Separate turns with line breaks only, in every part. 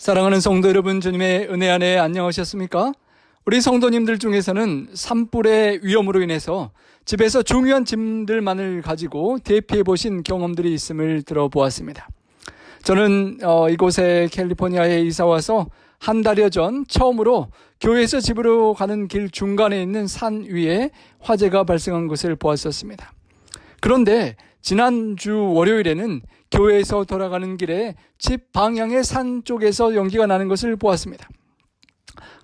사랑하는 성도 여러분, 주님의 은혜 안에 안녕하셨습니까? 우리 성도님들 중에서는 산불의 위험으로 인해서 집에서 중요한 짐들만을 가지고 대피해 보신 경험들이 있음을 들어보았습니다. 저는 이곳에 캘리포니아에 이사 와서 한 달여 전 처음으로 교회에서 집으로 가는 길 중간에 있는 산 위에 화재가 발생한 것을 보았었습니다. 그런데 지난주 월요일에는 교회에서 돌아가는 길에 집 방향의 산 쪽에서 연기가 나는 것을 보았습니다.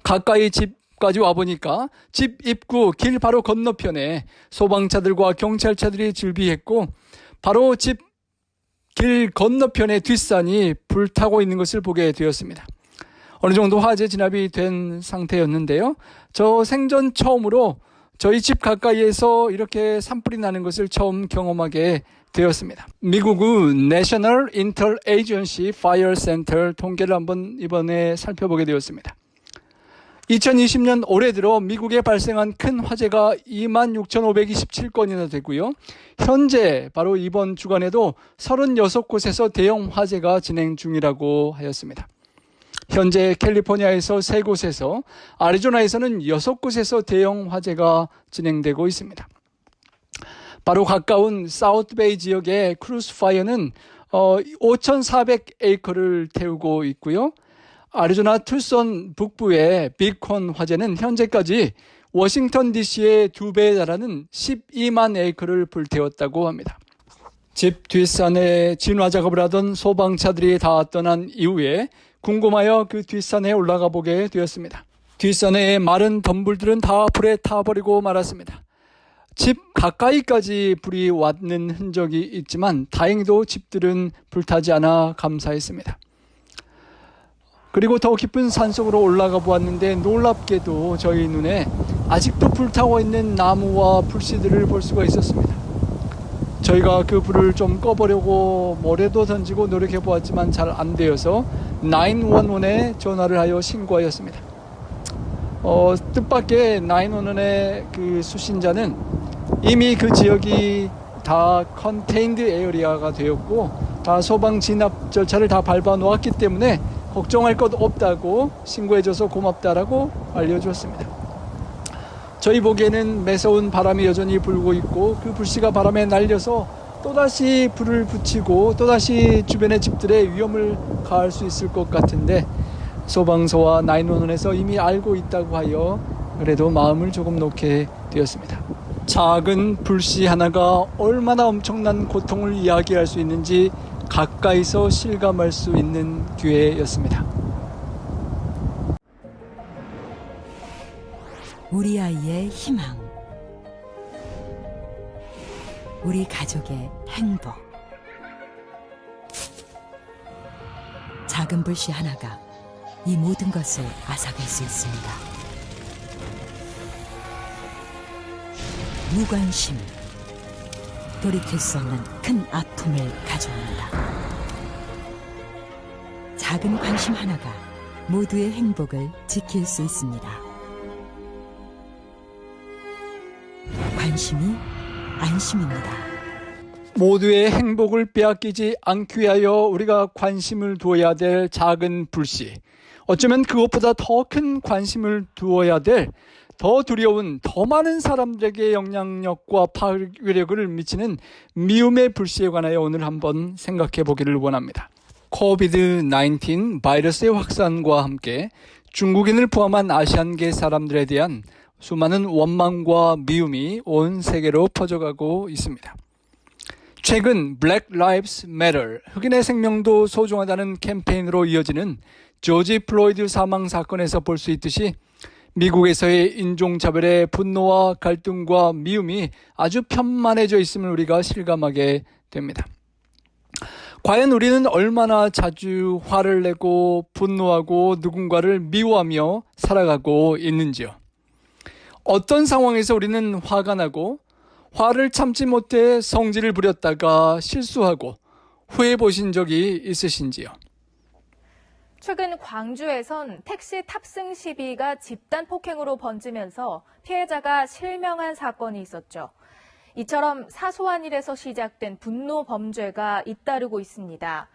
가까이 집까지 와보니까 집 입구 길 바로 건너편에 소방차들과 경찰차들이 즐비했고 바로 집 길 건너편의 뒷산이 불타고 있는 것을 보게 되었습니다. 어느 정도 화재 진압이 된 상태였는데요. 저 생전 처음으로 저희 집 가까이에서 이렇게 산불이 나는 것을 처음 경험하게 되었습니다. 미국의 National Interagency Fire Center 통계를 한번 이번에 살펴보게 되었습니다. 2020년 올해 들어 미국에 발생한 큰 화재가 26,527건이나 되고요. 현재 바로 이번 주간에도 36곳에서 대형 화재가 진행 중이라고 하였습니다. 현재 캘리포니아에서 3곳에서, 아리조나에서는 6곳에서 대형 화재가 진행되고 있습니다. 바로 가까운 사우스베이 지역의 크루스파이어는 5,400에이커를 태우고 있고요. 아리조나 투선 북부의 비콘 화재는 현재까지 워싱턴 DC의 2배에 달하는 12만 에이커를 불태웠다고 합니다. 집 뒷산에 진화 작업을 하던 소방차들이 다 떠난 이후에 궁금하여 그 뒷산에 올라가 보게 되었습니다. 뒷산의 마른 덤불들은 다 불에 타버리고 말았습니다. 집 가까이까지 불이 왔는 흔적이 있지만 다행히도 집들은 불타지 않아 감사했습니다. 그리고 더 깊은 산속으로 올라가 보았는데 놀랍게도 저희 눈에 아직도 불타고 있는 나무와 불씨들을 볼 수가 있었습니다. 저희가 그 불을 좀 꺼보려고 모래도 던지고 노력해 보았지만 잘 안 되어서 911에 전화를 하여 신고하였습니다. 뜻밖의 911의 그 수신자는 이미 그 지역이 다 컨테인드 에어리아가 되었고 다 소방 진압 절차를 다 밟아 놓았기 때문에 걱정할 것 없다고 신고해줘서 고맙다라고 알려주었습니다. 저희 보기에는 매서운 바람이 여전히 불고 있고 그 불씨가 바람에 날려서 또다시 불을 붙이고 또다시 주변의 집들의 위험을 가할 수 있을 것 같은데 소방서와 911에서 이미 알고 있다고 하여 그래도 마음을 조금 놓게 되었습니다. 작은 불씨 하나가 얼마나 엄청난 고통을 이야기할 수 있는지 가까이서 실감할 수 있는 기회였습니다.
우리 아이의 희망, 우리 가족의 행복. 작은 불씨 하나가 이 모든 것을 앗아갈 수 있습니다. 무관심, 돌이킬 수 없는 큰 아픔을 가져옵니다. 작은 관심 하나가 모두의 행복을 지킬 수 있습니다. 관심이 안심입니다.
모두의 행복을 빼앗기지 않기 위하여 우리가 관심을 두어야 될 작은 불씨, 어쩌면 그것보다 더 큰 관심을 두어야 될 더 두려운, 더 많은 사람들에게 영향력과 파괴력을 미치는 미움의 불씨에 관하여 오늘 한번 생각해 보기를 원합니다. 코비드-19 바이러스의 확산과 함께 중국인을 포함한 아시안계 사람들에 대한 수많은 원망과 미움이 온 세계로 퍼져가고 있습니다. 최근 Black Lives Matter, 흑인의 생명도 소중하다는 캠페인으로 이어지는 조지 플로이드 사망 사건에서 볼 수 있듯이 미국에서의 인종차별의 분노와 갈등과 미움이 아주 편만해져 있음을 우리가 실감하게 됩니다. 과연 우리는 얼마나 자주 화를 내고 분노하고 누군가를 미워하며 살아가고 있는지요? 어떤 상황에서 우리는 화가 나고 화를 참지 못해 성질을 부렸다가 실수하고 후회해 보신 적이 있으신지요?
최근 광주에선 택시 탑승 시비가 집단 폭행으로 번지면서 피해자가 실명한 사건이 있었죠. 이처럼 사소한 일에서 시작된 분노 범죄가 잇따르고 있습니다.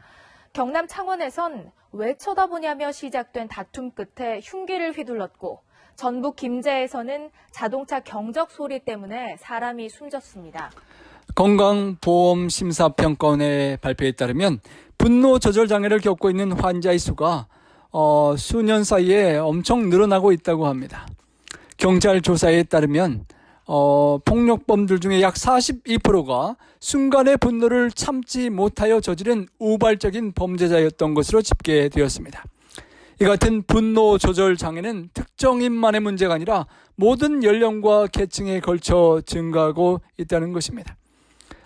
경남 창원에선 왜 쳐다보냐며 시작된 다툼 끝에 흉기를 휘둘렀고 전북 김제에서는 자동차 경적 소리 때문에 사람이 숨졌습니다.
건강보험심사평가원의 발표에 따르면 분노 조절 장애를 겪고 있는 환자의 수가 수년 사이에 엄청 늘어나고 있다고 합니다. 경찰 조사에 따르면 폭력범들 중에 약 42%가 순간의 분노를 참지 못하여 저지른 우발적인 범죄자였던 것으로 집계되었습니다. 이 같은 분노 조절 장애는 특정인만의 문제가 아니라 모든 연령과 계층에 걸쳐 증가하고 있다는 것입니다.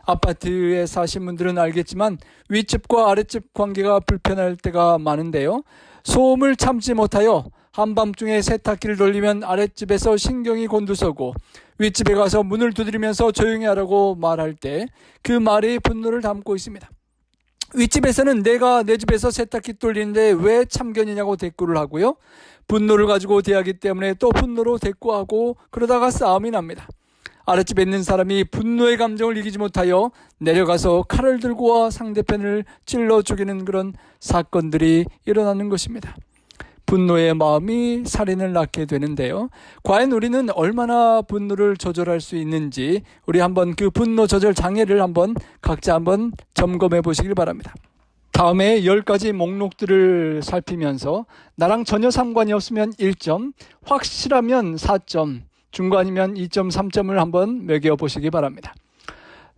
아파트에 사신 분들은 알겠지만 윗집과 아랫집 관계가 불편할 때가 많은데요. 소음을 참지 못하여 한밤중에 세탁기를 돌리면 아랫집에서 신경이 곤두서고 윗집에 가서 문을 두드리면서 조용히 하라고 말할 때 그 말이 분노를 담고 있습니다. 윗집에서는 내가 내 집에서 세탁기 돌리는데 왜 참견이냐고 대꾸를 하고요. 분노를 가지고 대하기 때문에 또 분노로 대꾸하고 그러다가 싸움이 납니다. 아랫집에 있는 사람이 분노의 감정을 이기지 못하여 내려가서 칼을 들고 와 상대편을 찔러 죽이는 그런 사건들이 일어나는 것입니다. 분노의 마음이 살인을 낳게 되는데요. 과연 우리는 얼마나 분노를 조절할 수 있는지 우리 한번 그 분노 조절 장애를 각자 한번 점검해 보시길 바랍니다. 다음에 10가지 목록들을 살피면서 나랑 전혀 상관이 없으면 1점, 확실하면 4점, 중간이면 2.3점을 한번 매겨보시기 바랍니다.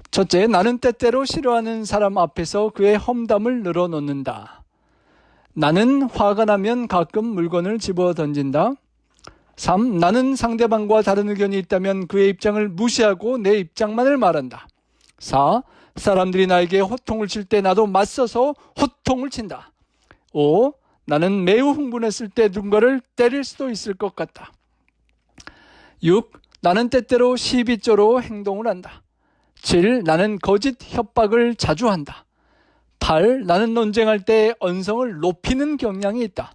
첫째, 나는 때때로 싫어하는 사람 앞에서 그의 험담을 늘어놓는다. 나는 화가 나면 가끔 물건을 집어 던진다. 3. 나는 상대방과 다른 의견이 있다면 그의 입장을 무시하고 내 입장만을 말한다. 4. 사람들이 나에게 호통을 칠 때 나도 맞서서 호통을 친다. 5. 나는 매우 흥분했을 때 누군가를 때릴 수도 있을 것 같다. 6. 나는 때때로 시비조로 행동을 한다. 7. 나는 거짓 협박을 자주 한다. 8. 나는 논쟁할 때 언성을 높이는 경향이 있다.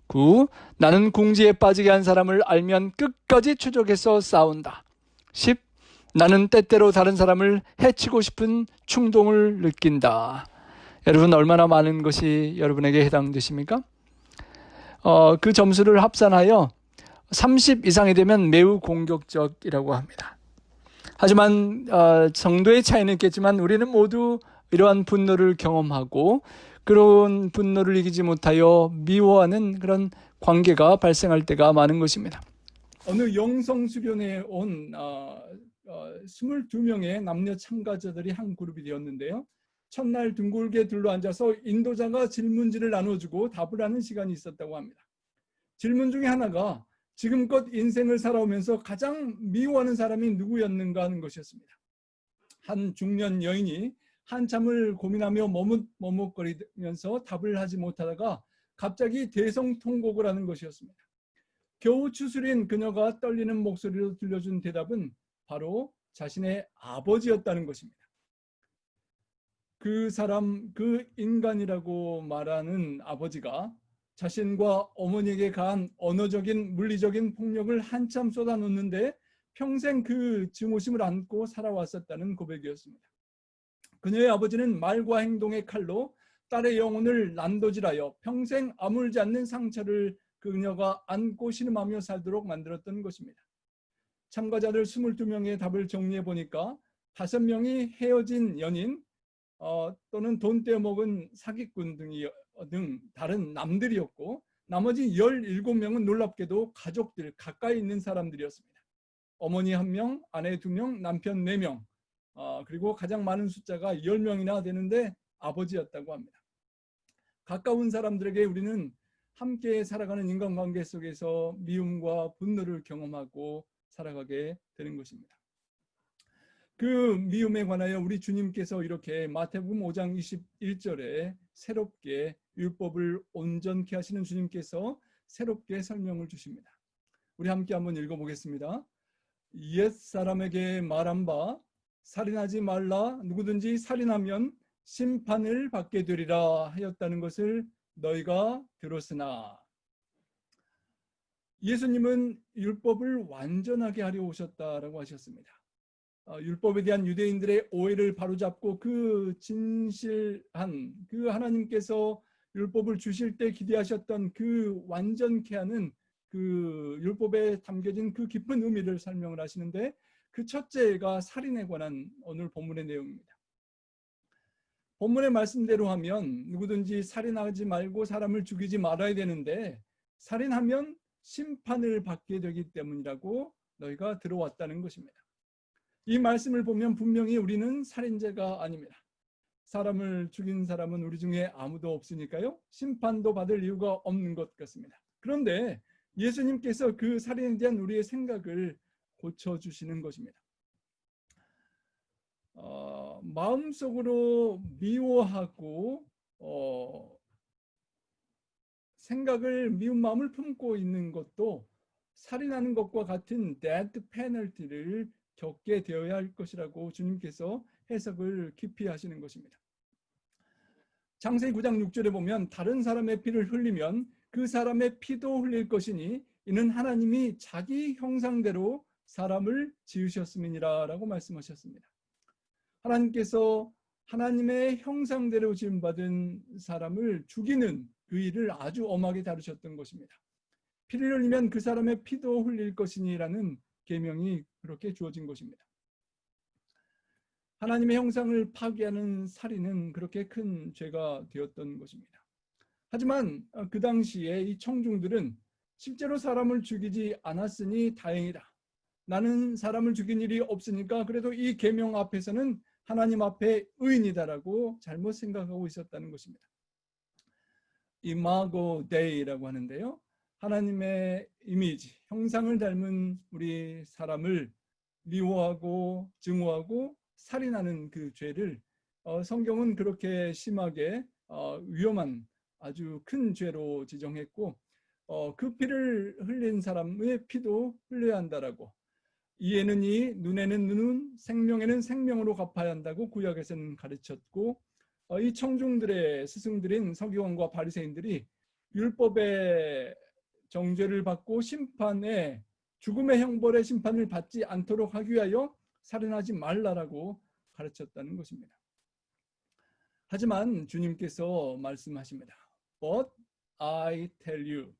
9. 나는 궁지에 빠지게 한 사람을 알면 끝까지 추적해서 싸운다. 10. 나는 때때로 다른 사람을 해치고 싶은 충동을 느낀다. 여러분 얼마나 많은 것이 여러분에게 해당되십니까? 그 점수를 합산하여 30 이상이 되면 매우 공격적이라고 합니다. 하지만 정도의 차이는 있겠지만 우리는 모두 이러한 분노를 경험하고 그런 분노를 이기지 못하여 미워하는 그런 관계가 발생할 때가 많은 것입니다. 어느 영성 수련회에 온 22명의 남녀 참가자들이 한 그룹이 되었는데요. 첫날 둥글게 둘러앉아서 인도자가 질문지를 나눠주고 답을 하는 시간이 있었다고 합니다. 질문 중에 하나가 지금껏 인생을 살아오면서 가장 미워하는 사람이 누구였는가 하는 것이었습니다. 한 중년 여인이 한참을 고민하며 머뭇거리면서 답을 하지 못하다가 갑자기 대성통곡을 하는 것이었습니다. 겨우 추스린 그녀가 떨리는 목소리로 들려준 대답은 바로 자신의 아버지였다는 것입니다. 그 사람, 그 인간이라고 말하는 아버지가 자신과 어머니에게 가한 언어적인, 물리적인 폭력을 한참 쏟아놓는데 평생 그 증오심을 안고 살아왔었다는 고백이었습니다. 그녀의 아버지는 말과 행동의 칼로 딸의 영혼을 난도질하여 평생 아물지 않는 상처를 그녀가 안고 신음하며 살도록 만들었던 것입니다. 참가자들 22명의 답을 정리해 보니까 5명이 헤어진 연인 또는 돈 떼어먹은 사기꾼 등 다른 남들이었고 나머지 17명은 놀랍게도 가족들, 가까이 있는 사람들이었습니다. 어머니 1명, 아내 2명, 남편 4명, 그리고 가장 많은 숫자가 10명이나 되는데 아버지였다고 합니다. 가까운 사람들에게 우리는 함께 살아가는 인간관계 속에서 미움과 분노를 경험하고 살아가게 되는 것입니다. 그 미움에 관하여 우리 주님께서 이렇게 마태복음 5장 21절에 새롭게 율법을 온전케 하시는 주님께서 새롭게 설명을 주십니다. 우리 함께 한번 읽어보겠습니다. 옛사람에게 말한 바 살인하지 말라, 누구든지 살인하면 심판을 받게 되리라 하였다는 것을 너희가 들었으나. 예수님은 율법을 완전하게 하려 오셨다라고 하셨습니다. 율법에 대한 유대인들의 오해를 바로잡고 그 진실한 그 하나님께서 율법을 주실 때 기대하셨던 그 완전케 하는 그 율법에 담겨진 그 깊은 의미를 설명을 하시는데, 그 첫째가 살인에 관한 오늘 본문의 내용입니다. 본문의 말씀대로 하면 누구든지 살인하지 말고 사람을 죽이지 말아야 되는데, 살인하면 심판을 받게 되기 때문이라고 너희가 들어왔다는 것입니다. 이 말씀을 보면 분명히 우리는 살인죄가 아닙니다. 사람을 죽인 사람은 우리 중에 아무도 없으니까요, 심판도 받을 이유가 없는 것 같습니다. 그런데 예수님께서 그 살인에 대한 우리의 생각을 고쳐주시는 것입니다. 마음속으로 미워하고 생각을 미운 마음을 품고 있는 것도 살인하는 것과 같은 death penalty를 겪게 되어야 할 것이라고 주님께서 해석을 깊이 하시는 것입니다. 창세기 9장 6절에 보면 다른 사람의 피를 흘리면 그 사람의 피도 흘릴 것이니 이는 하나님이 자기 형상대로 사람을 지으셨음이니라 라고 말씀하셨습니다. 하나님께서 하나님의 형상대로 지음받은 사람을 죽이는 그 일을 아주 엄하게 다루셨던 것입니다. 피를 흘리면 그 사람의 피도 흘릴 것이니라는 계명이 그렇게 주어진 것입니다. 하나님의 형상을 파괴하는 살인은 그렇게 큰 죄가 되었던 것입니다. 하지만 그 당시에 이 청중들은 실제로 사람을 죽이지 않았으니 다행이다. 나는 사람을 죽인 일이 없으니까 그래도 이 계명 앞에서는 하나님 앞에 의인이다라고 잘못 생각하고 있었다는 것입니다. 이마고 데이라고 하는데요, 하나님의 이미지, 형상을 닮은 우리 사람을 미워하고 증오하고 살인하는 그 죄를 성경은 그렇게 심하게 위험한 아주 큰 죄로 지정했고, 그 피를 흘린 사람의 피도 흘려야 한다라고, 이에는 이, 눈에는 눈은, 생명에는 생명으로 갚아야 한다고 구약에서는 가르쳤고, 이 청중들의 스승들인 서기관과 바리새인들이 율법의 정죄를 받고 심판에, 죽음의 형벌의 심판을 받지 않도록 하기 위하여 살인하지 말라라고 가르쳤다는 것입니다. 하지만 주님께서 말씀하십니다. But I tell you,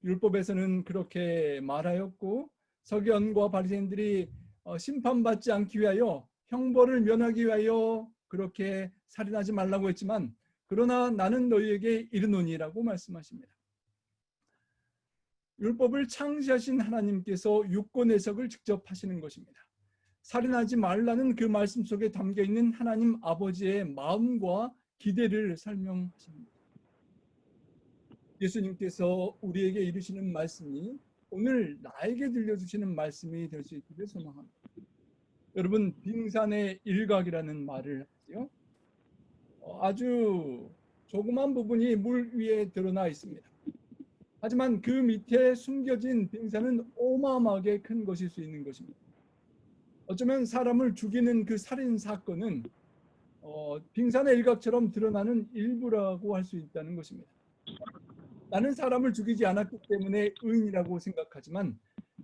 율법에서는 그렇게 말하였고 서기관과 바리새인들이 심판받지 않기 위하여, 형벌을 면하기 위하여 그렇게 살인하지 말라고 했지만, 그러나 나는 너희에게 이르노니라고 말씀하십니다. 율법을 창시하신 하나님께서 유권 해석을 직접 하시는 것입니다. 살인하지 말라는 그 말씀 속에 담겨 있는 하나님 아버지의 마음과 기대를 설명하십니다. 예수님께서 우리에게 이루시는 말씀이 오늘 나에게 들려주시는 말씀이 될 수 있기를 소망합니다. 여러분, 빙산의 일각이라는 말을 하죠. 아주 조그만 부분이 물 위에 드러나 있습니다. 하지만 그 밑에 숨겨진 빙산은 어마어마하게 큰 것일 수 있는 것입니다. 어쩌면 사람을 죽이는 그 살인 사건은 빙산의 일각처럼 드러나는 일부라고 할 수 있다는 것입니다. 나는 사람을 죽이지 않았기 때문에 의인이라고 생각하지만,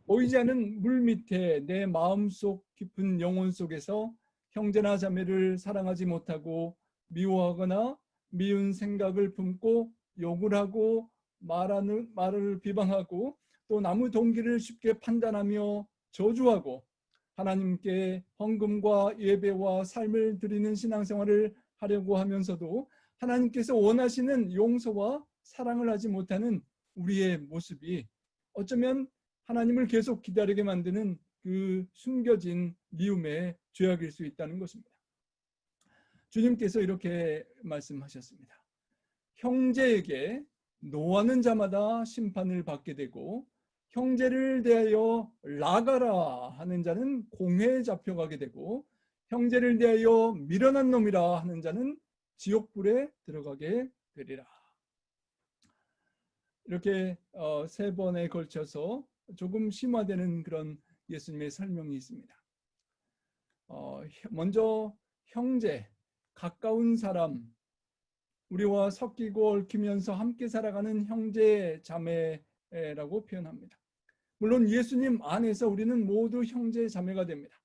보이지 않는 물 밑에 내 마음속 깊은 영혼 속에서 형제나 자매를 사랑하지 못하고 미워하거나 미운 생각을 품고 욕을 하고 말을 비방하고 또 남의 동기를 쉽게 판단하며 저주하고 하나님께 헌금과 예배와 삶을 드리는 신앙생활을 하려고 하면서도 하나님께서 원하시는 용서와 사랑을 하지 못하는 우리의 모습이 어쩌면 하나님을 계속 기다리게 만드는 그 숨겨진 미움의 죄악일 수 있다는 것입니다. 주님께서 이렇게 말씀하셨습니다. 형제에게 노하는 자마다 심판을 받게 되고 형제를 대하여 나가라 하는 자는 공회에 잡혀가게 되고 형제를 대하여 미련한 놈이라 하는 자는 지옥불에 들어가게 되리라. 이렇게 세 번에 걸쳐서 조금 심화되는 그런 예수님의 설명이 있습니다. 먼저 형제, 가까운 사람, 우리와 섞이고 얽히면서 함께 살아가는 형제 자매라고 표현합니다. 물론 예수님 안에서 우리는 모두 형제 자매가 됩니다.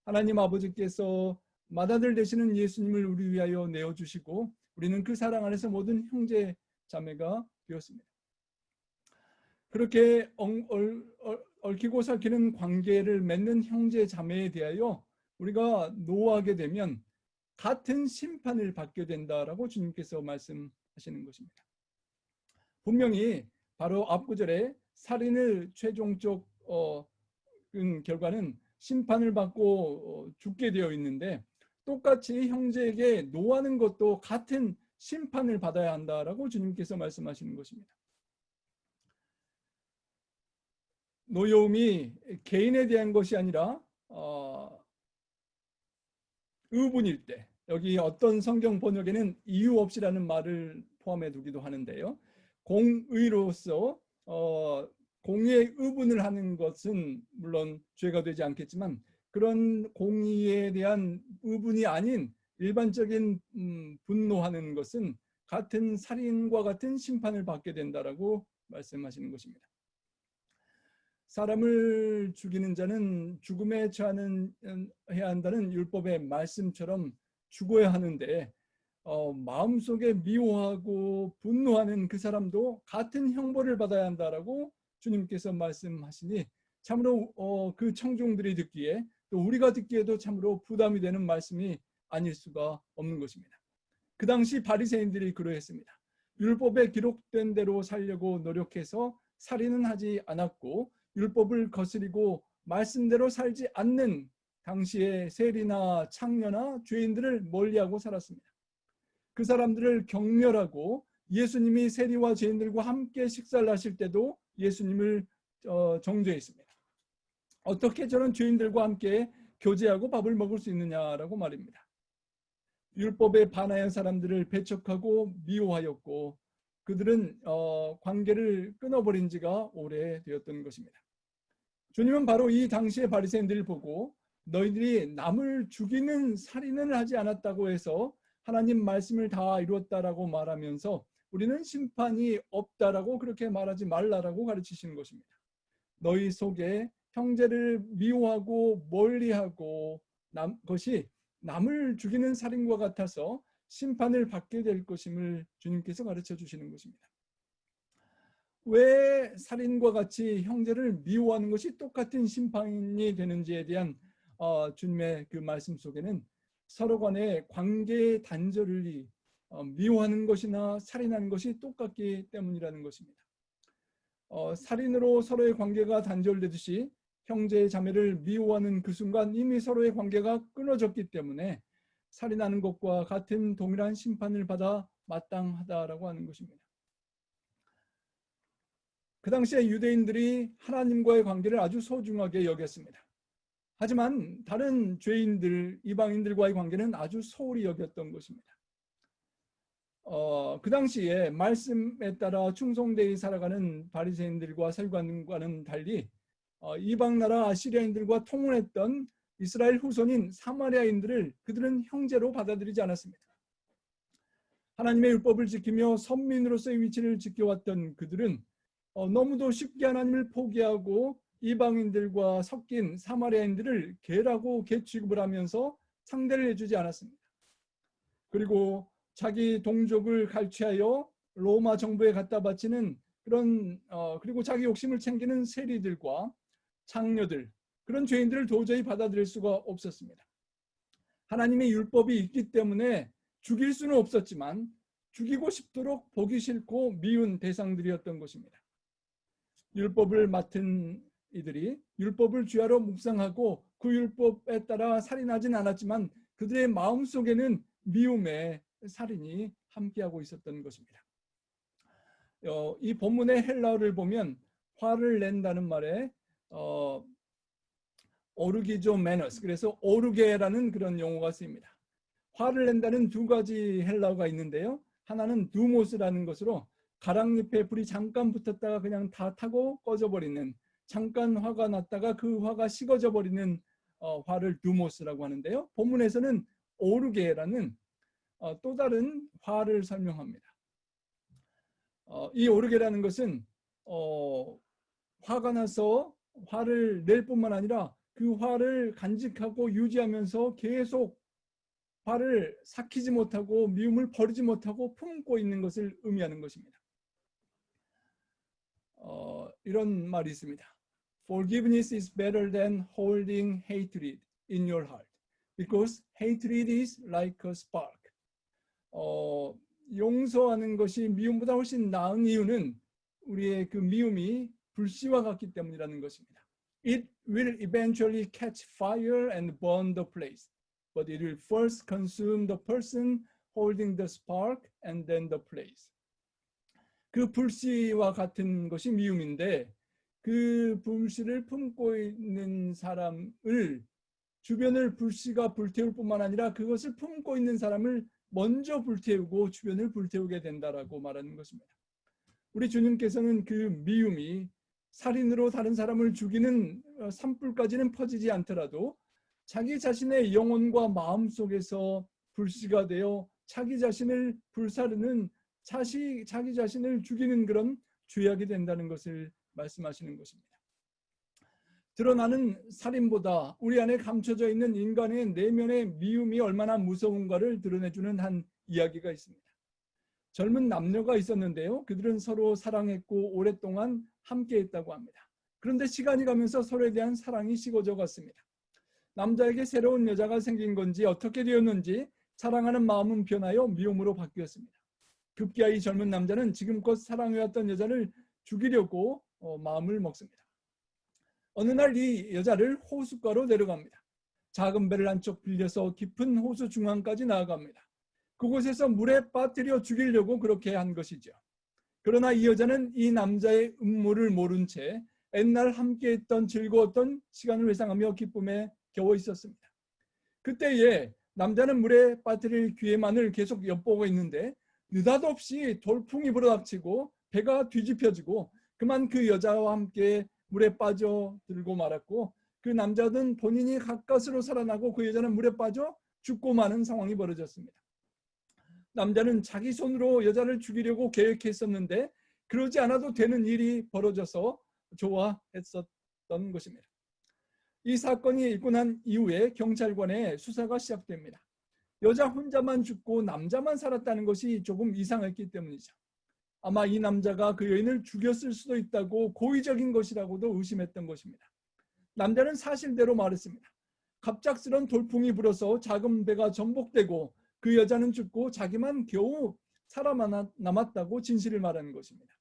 하나님 아버지께서 맏아들 되시는 예수님을 우리 위하여 내어주시고 우리는 그 사랑 안에서 모든 형제 자매가 되었습니다. 그렇게 얽히고 설키는 관계를 맺는 형제 자매에 대하여 우리가 노하게 되면 같은 심판을 받게 된다라고 주님께서 말씀하시는 것입니다. 분명히 바로 앞구절에 살인을 최종적 결과는 심판을 받고 죽게 되어 있는데, 똑같이 형제에게 노하는 것도 같은 심판을 받아야 한다라고 주님께서 말씀하시는 것입니다. 노여움이 개인에 대한 것이 아니라 의분일 때, 여기 어떤 성경 번역에는 이유 없이라는 말을 포함해 두기도 하는데요. 공의로서 공의의 의분을 하는 것은 물론 죄가 되지 않겠지만, 그런 공의에 대한 의분이 아닌 일반적인 분노하는 것은 같은 살인과 같은 심판을 받게 된다라고 말씀하시는 것입니다. 사람을 죽이는 자는 죽음에 처해야 한다는 율법의 말씀처럼 죽어야 하는데, 마음속에 미워하고 분노하는 그 사람도 같은 형벌을 받아야 한다라고 주님께서 말씀하시니, 참으로 그 청중들이 듣기에 또 우리가 듣기에도 참으로 부담이 되는 말씀이 아닐 수가 없는 것입니다. 그 당시 바리새인들이 그러했습니다. 율법에 기록된 대로 살려고 노력해서 살인은 하지 않았고, 율법을 거스리고 말씀대로 살지 않는 당시의 세리나 창녀나 죄인들을 멀리하고 살았습니다. 그 사람들을 경멸하고, 예수님이 세리와 죄인들과 함께 식사를 하실 때도 예수님을 정죄했습니다. 어떻게 저런 죄인들과 함께 교제하고 밥을 먹을 수 있느냐라고 말입니다. 율법에 반하여 사람들을 배척하고 미워하였고, 그들은 관계를 끊어버린 지가 오래되었던 것입니다. 주님은 바로 이 당시의 바리새인들을 보고 너희들이 남을 죽이는 살인을 하지 않았다고 해서 하나님 말씀을 다 이루었다라고 말하면서 우리는 심판이 없다라고 그렇게 말하지 말라라고 가르치시는 것입니다. 너희 속에 형제를 미워하고 멀리하고 것이 남을 죽이는 살인과 같아서 심판을 받게 될 것임을 주님께서 가르쳐 주시는 것입니다. 왜 살인과 같이 형제를 미워하는 것이 똑같은 심판이 되는지에 대한 주님의 그 말씀 속에는 서로 간의 관계의 단절이 미워하는 것이나 살인하는 것이 똑같기 때문이라는 것입니다. 살인으로 서로의 관계가 단절되듯이 형제 자매를 미워하는 그 순간 이미 서로의 관계가 끊어졌기 때문에 살인하는 것과 같은 동일한 심판을 받아 마땅하다라고 하는 것입니다. 그 당시에 유대인들이 하나님과의 관계를 아주 소중하게 여겼습니다. 하지만 다른 죄인들, 이방인들과의 관계는 아주 소홀히 여겼던 것입니다. 그 당시에 말씀에 따라 충성되이 살아가는 바리새인들과 서기관과는 달리 이방 나라 아시리아인들과 통혼했던 이스라엘 후손인 사마리아인들을 그들은 형제로 받아들이지 않았습니다. 하나님의 율법을 지키며 선민으로서의 위치를 지켜왔던 그들은 너무도 쉽게 하나님을 포기하고 이방인들과 섞인 사마리아인들을 개라고 개 취급을 하면서 상대를 해주지 않았습니다. 그리고 자기 동족을 갈취하여 로마 정부에 갖다 바치는 그런 그리고 자기 욕심을 챙기는 세리들과 창녀들, 그런 죄인들을 도저히 받아들일 수가 없었습니다. 하나님의 율법이 있기 때문에 죽일 수는 없었지만 죽이고 싶도록 보기 싫고 미운 대상들이었던 것입니다. 율법을 맡은 이들이 율법을 주야로 묵상하고 그 율법에 따라 살인하진 않았지만 그들의 마음속에는 미움의 살인이 함께하고 있었던 것입니다. 이 본문의 헬라어를 보면 화를 낸다는 말에 오르기조메너스, 그래서 오르게라는 그런 용어가 쓰입니다. 화를 낸다는 두 가지 헬라어가 있는데요. 하나는 두모스라는 것으로 가랑잎에 불이 잠깐 붙었다가 그냥 다 타고 꺼져버리는, 잠깐 화가 났다가 그 화가 식어져 버리는 화를 두모스라고 하는데요. 본문에서는 오르게라는 또 다른 화를 설명합니다. 이 오르게라는 것은 화가 나서 화를 낼 뿐만 아니라 그 화를 간직하고 유지하면서 계속 화를 삭히지 못하고 미움을 버리지 못하고 품고 있는 것을 의미하는 것입니다. 이런 말이 있습니다. Forgiveness is better than holding hatred in your heart, because hatred is like a spark. 용서하는 것이 미움보다 훨씬 나은 이유는 우리의 그 미움이 불씨와 같기 때문이라는 것입니다. It will eventually catch fire and burn the place, but it will first consume the person holding the spark and then the place. 그 불씨와 같은 것이 미움인데 그 불씨를 품고 있는 사람을 주변을 불씨가 불태울 뿐만 아니라 그것을 품고 있는 사람을 먼저 불태우고 주변을 불태우게 된다라고 말하는 것입니다. 우리 주님께서는 그 미움이 살인으로 다른 사람을 죽이는 산불까지는 퍼지지 않더라도 자기 자신의 영혼과 마음 속에서 불씨가 되어 자기 자신을 불사르는 자기 자신을 죽이는 그런 죄악이 된다는 것을 말씀하시는 것입니다. 드러나는 살인보다 우리 안에 감춰져 있는 인간의 내면의 미움이 얼마나 무서운가를 드러내주는 한 이야기가 있습니다. 젊은 남녀가 있었는데요. 그들은 서로 사랑했고 오랫동안 함께했다고 합니다. 그런데 시간이 가면서 서로에 대한 사랑이 식어져 갔습니다. 남자에게 새로운 여자가 생긴 건지 어떻게 되었는지 사랑하는 마음은 변하여 미움으로 바뀌었습니다. 급기야 이 젊은 남자는 지금껏 사랑해왔던 여자를 죽이려고 마음을 먹습니다. 어느 날 이 여자를 호숫가로 데려갑니다. 작은 배를 한쪽 빌려서 깊은 호수 중앙까지 나아갑니다. 그곳에서 물에 빠뜨려 죽이려고 그렇게 한 것이죠. 그러나 이 여자는 이 남자의 음모를 모른 채 옛날 함께했던 즐거웠던 시간을 회상하며 기쁨에 겨워 있었습니다. 그때에 남자는 물에 빠뜨릴 기회만을 계속 엿보고 있는데 느닷없이 돌풍이 불어닥치고 배가 뒤집혀지고 그만 그 여자와 함께 물에 빠져들고 말았고 그 남자는 본인이 가까스로 살아나고 그 여자는 물에 빠져 죽고 마는 상황이 벌어졌습니다. 남자는 자기 손으로 여자를 죽이려고 계획했었는데 그러지 않아도 되는 일이 벌어져서 좋아했었던 것입니다. 이 사건이 있고 난 이후에 경찰관의 수사가 시작됩니다. 여자 혼자만 죽고 남자만 살았다는 것이 조금 이상했기 때문이죠. 아마 이 남자가 그 여인을 죽였을 수도 있다고 고의적인 것이라고도 의심했던 것입니다. 남자는 사실대로 말했습니다. 갑작스런 돌풍이 불어서 작은 배가 전복되고 그 여자는 죽고 자기만 겨우 살아남았다고 진실을 말하는 것입니다.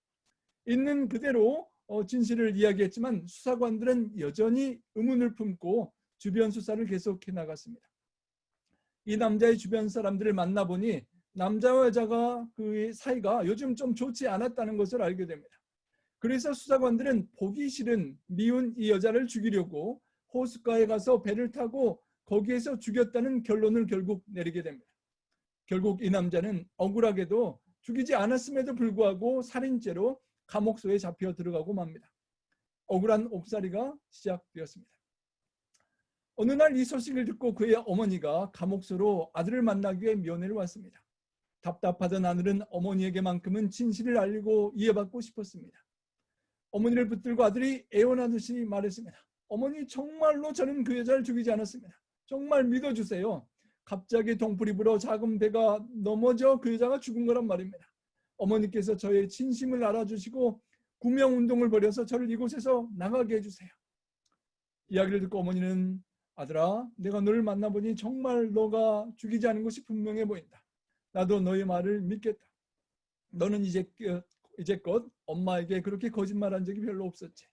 있는 그대로 진실을 이야기했지만 수사관들은 여전히 의문을 품고 주변 수사를 계속해 나갔습니다. 이 남자의 주변 사람들을 만나보니 남자와 여자가 그 사이가 요즘 좀 좋지 않았다는 것을 알게 됩니다. 그래서 수사관들은 보기 싫은 미운 이 여자를 죽이려고 호숫가에 가서 배를 타고 거기에서 죽였다는 결론을 결국 내리게 됩니다. 결국 이 남자는 억울하게도 죽이지 않았음에도 불구하고 살인죄로 감옥소에 잡혀 들어가고 맙니다. 억울한 옥살이가 시작되었습니다. 어느 날 이 소식을 듣고 그의 어머니가 감옥소로 아들을 만나기 위해 면회를 왔습니다. 답답하던 아들은 어머니에게만큼은 진실을 알고 이해받고 싶었습니다. 어머니를 붙들고 아들이 애원하듯이 말했습니다. 어머니, 정말로 저는 그 여자를 죽이지 않았습니다. 정말 믿어주세요. 갑자기 동풀이 불어 작은 배가 넘어져 그 여자가 죽은 거란 말입니다. 어머니께서 저의 진심을 알아주시고 구명운동을 벌여서 저를 이곳에서 나가게 해주세요. 이야기를 듣고 어머니는 아들아, 내가 너를 만나보니 정말 너가 죽이지 않은 것이 분명해 보인다. 나도 너의 말을 믿겠다. 너는 이제껏 엄마에게 그렇게 거짓말한 적이 별로 없었지.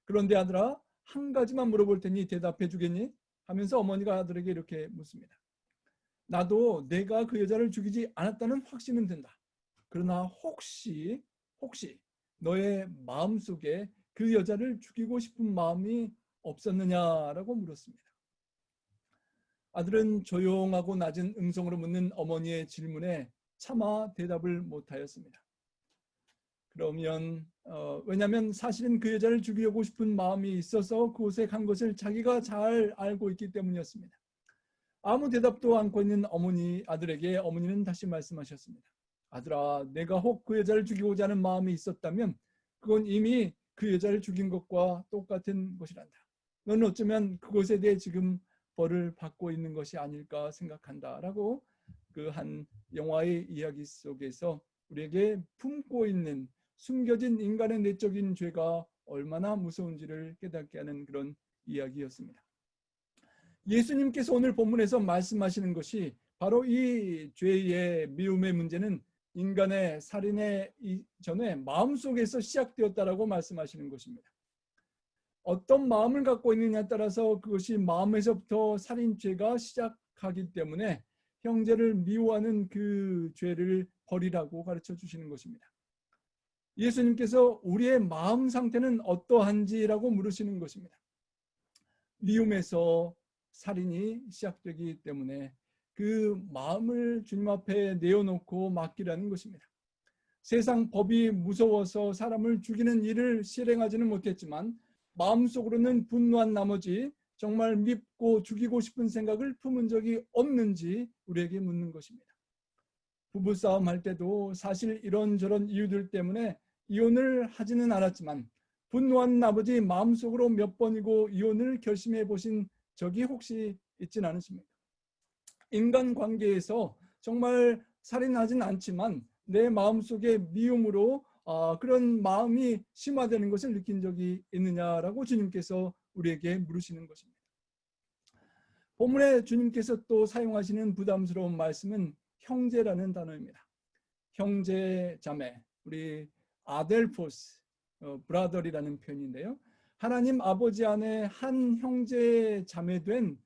그런데 아들아, 한 가지만 물어볼 테니 대답해 주겠니? 하면서 어머니가 아들에게 이렇게 묻습니다. 나도 내가 그 여자를 죽이지 않았다는 확신은 든다. 그러나 혹시 너의 마음속에 그 여자를 죽이고 싶은 마음이 없었느냐라고 물었습니다. 아들은 조용하고 낮은 음성으로 묻는 어머니의 질문에 차마 대답을 못하였습니다. 그러면 왜냐하면 사실은 그 여자를 죽이려고 싶은 마음이 있어서 그곳에 간 것을 자기가 잘 알고 있기 때문이었습니다. 아무 대답도 않고 있는 아들에게 어머니는 다시 말씀하셨습니다. 아들아, 내가 혹 그 여자를 죽이고자 하는 마음이 있었다면 그건 이미 그 여자를 죽인 것과 똑같은 것이란다. 너는 어쩌면 그것에 대해 지금 벌을 받고 있는 것이 아닐까 생각한다 라고 그 한 영화의 이야기 속에서 우리에게 품고 있는 숨겨진 인간의 내적인 죄가 얼마나 무서운지를 깨닫게 하는 그런 이야기였습니다. 예수님께서 오늘 본문에서 말씀하시는 것이 바로 이 죄의 미움의 문제는 인간의 살인의 이전에 마음속에서 시작되었다라고 말씀하시는 것입니다. 어떤 마음을 갖고 있느냐에 따라서 그것이 마음에서부터 살인죄가 시작하기 때문에 형제를 미워하는 그 죄를 버리라고 가르쳐 주시는 것입니다. 예수님께서 우리의 마음 상태는 어떠한지라고 물으시는 것입니다. 미움에서 살인이 시작되기 때문에 그 마음을 주님 앞에 내어놓고 맡기라는 것입니다. 세상 법이 무서워서 사람을 죽이는 일을 실행하지는 못했지만 마음속으로는 분노한 나머지 정말 밉고 죽이고 싶은 생각을 품은 적이 없는지 우리에게 묻는 것입니다. 부부싸움 할 때도 사실 이런저런 이유들 때문에 이혼을 하지는 않았지만 분노한 나머지 마음속으로 몇 번이고 이혼을 결심해 보신 적이 혹시 있진 않으십니까? 인간관계에서 정말 살인하진 않지만 내 마음속에 미움으로 그런 마음이 심화되는 것을 느낀 적이 있느냐라고 주님께서 우리에게 물으시는 것입니다. 본문에 주님께서 또 사용하시는 부담스러운 말씀은 형제라는 단어입니다. 형제, 자매, 우리 아델포스, 브라더리라는 표현인데요. 하나님 아버지 안에 한 형제 자매된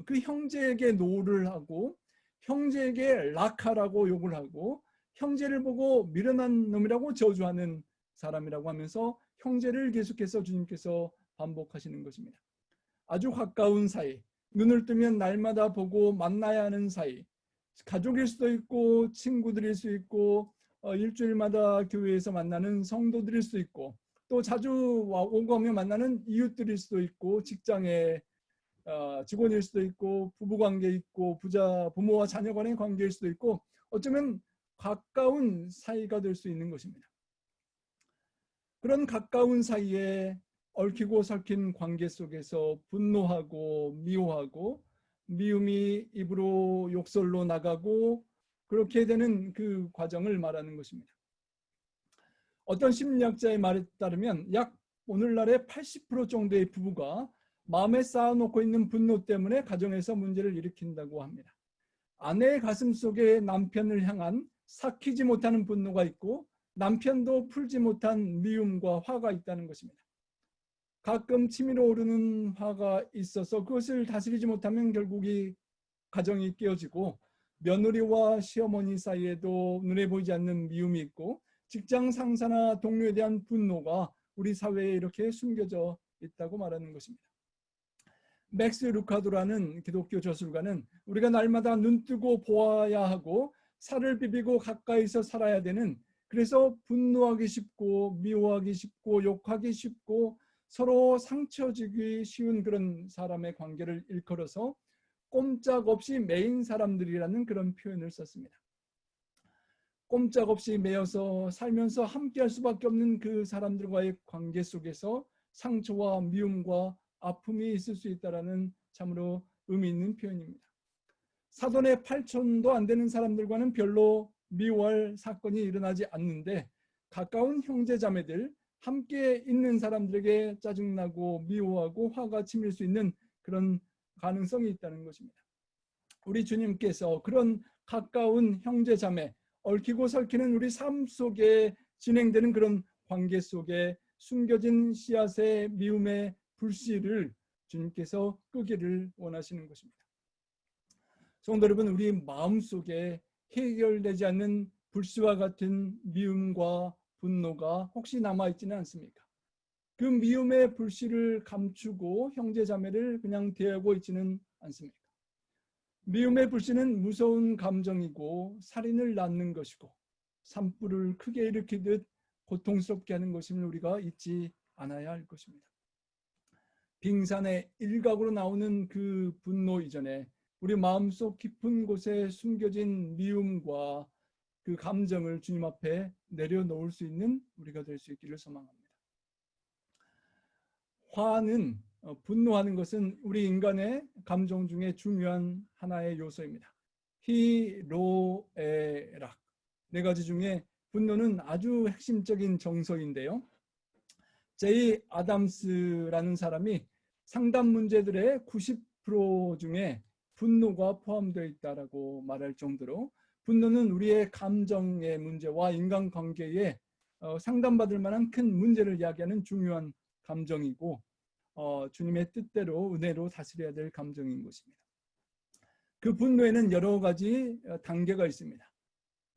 그 형제에게 노를 하고 형제에게 락하라고 욕을 하고 형제를 보고 미련한 놈이라고 저주하는 사람이라고 하면서 형제를 계속해서 주님께서 반복하시는 것입니다. 아주 가까운 사이, 눈을 뜨면 날마다 보고 만나야 하는 사이, 가족일 수도 있고 친구들일 수 있고 일주일마다 교회에서 만나는 성도들일 수도 있고 또 자주 오고 가며 만나는 이웃들일 수도 있고 직장의 직원일 수도 있고 부부관계 있고 부모와 자녀 간의 관계일 수도 있고 어쩌면 가까운 사이가 될 수 있는 것입니다. 그런 가까운 사이에 얽히고 설킨 관계 속에서 분노하고 미워하고 미움이 입으로 욕설로 나가고 그렇게 되는 그 과정을 말하는 것입니다. 어떤 심리학자의 말에 따르면 약 오늘날의 80% 정도의 부부가 마음에 쌓아놓고 있는 분노 때문에 가정에서 문제를 일으킨다고 합니다. 아내의 가슴 속에 남편을 향한 삭히지 못하는 분노가 있고 남편도 풀지 못한 미움과 화가 있다는 것입니다. 가끔 치밀어 오르는 화가 있어서 그것을 다스리지 못하면 결국 이 가정이 깨어지고 며느리와 시어머니 사이에도 눈에 보이지 않는 미움이 있고 직장 상사나 동료에 대한 분노가 우리 사회에 이렇게 숨겨져 있다고 말하는 것입니다. 맥스 루카도라는 기독교 저술가는 우리가 날마다 눈뜨고 보아야 하고 살을 비비고 가까이서 살아야 되는 그래서 분노하기 쉽고 미워하기 쉽고 욕하기 쉽고 서로 상처 주기 쉬운 그런 사람의 관계를 일컬어서 꼼짝없이 매인 사람들이라는 그런 표현을 썼습니다. 꼼짝없이 매여서 살면서 함께할 수밖에 없는 그 사람들과의 관계 속에서 상처와 미움과 아픔이 있을 수 있다는 참으로 의미 있는 표현입니다. 사돈의 8촌도 안 되는 사람들과는 별로 미워할 사건이 일어나지 않는데 가까운 형제자매들 함께 있는 사람들에게 짜증나고 미워하고 화가 치밀 수 있는 그런 가능성이 있다는 것입니다. 우리 주님께서 그런 가까운 형제자매 얽히고 설키는 우리 삶 속에 진행되는 그런 관계 속에 숨겨진 씨앗의 미움의 불씨를 주님께서 끄기를 원하시는 것입니다. 성도 여러분, 우리 마음속에 해결되지 않는 불씨와 같은 미움과 분노가 혹시 남아있지는 않습니까? 그 미움의 불씨를 감추고 형제자매를 그냥 대하고 있지는 않습니까? 미움의 불씨는 무서운 감정이고 살인을 낳는 것이고 산불을 크게 일으키듯 고통스럽게 하는 것임을 우리가 잊지 않아야 할 것입니다. 빙산의 일각으로 나오는 그 분노 이전에 우리 마음속 깊은 곳에 숨겨진 미움과 그 감정을 주님 앞에 내려놓을 수 있는 우리가 될 수 있기를 소망합니다. 화는 분노하는 것은 우리 인간의 감정 중에 중요한 하나의 요소입니다. 히로에락 네 가지 중에 분노는 아주 핵심적인 정서인데요. 제이 아담스라는 사람이 상담 문제들의 90% 중에 분노가 포함되어 있다라고 말할 정도로 분노는 우리의 감정의 문제와 인간관계에 상담받을 만한 큰 문제를 이야기하는 중요한 감정이고 주님의 뜻대로 은혜로 다스려야 될 감정인 것입니다. 그 분노에는 여러 가지 단계가 있습니다.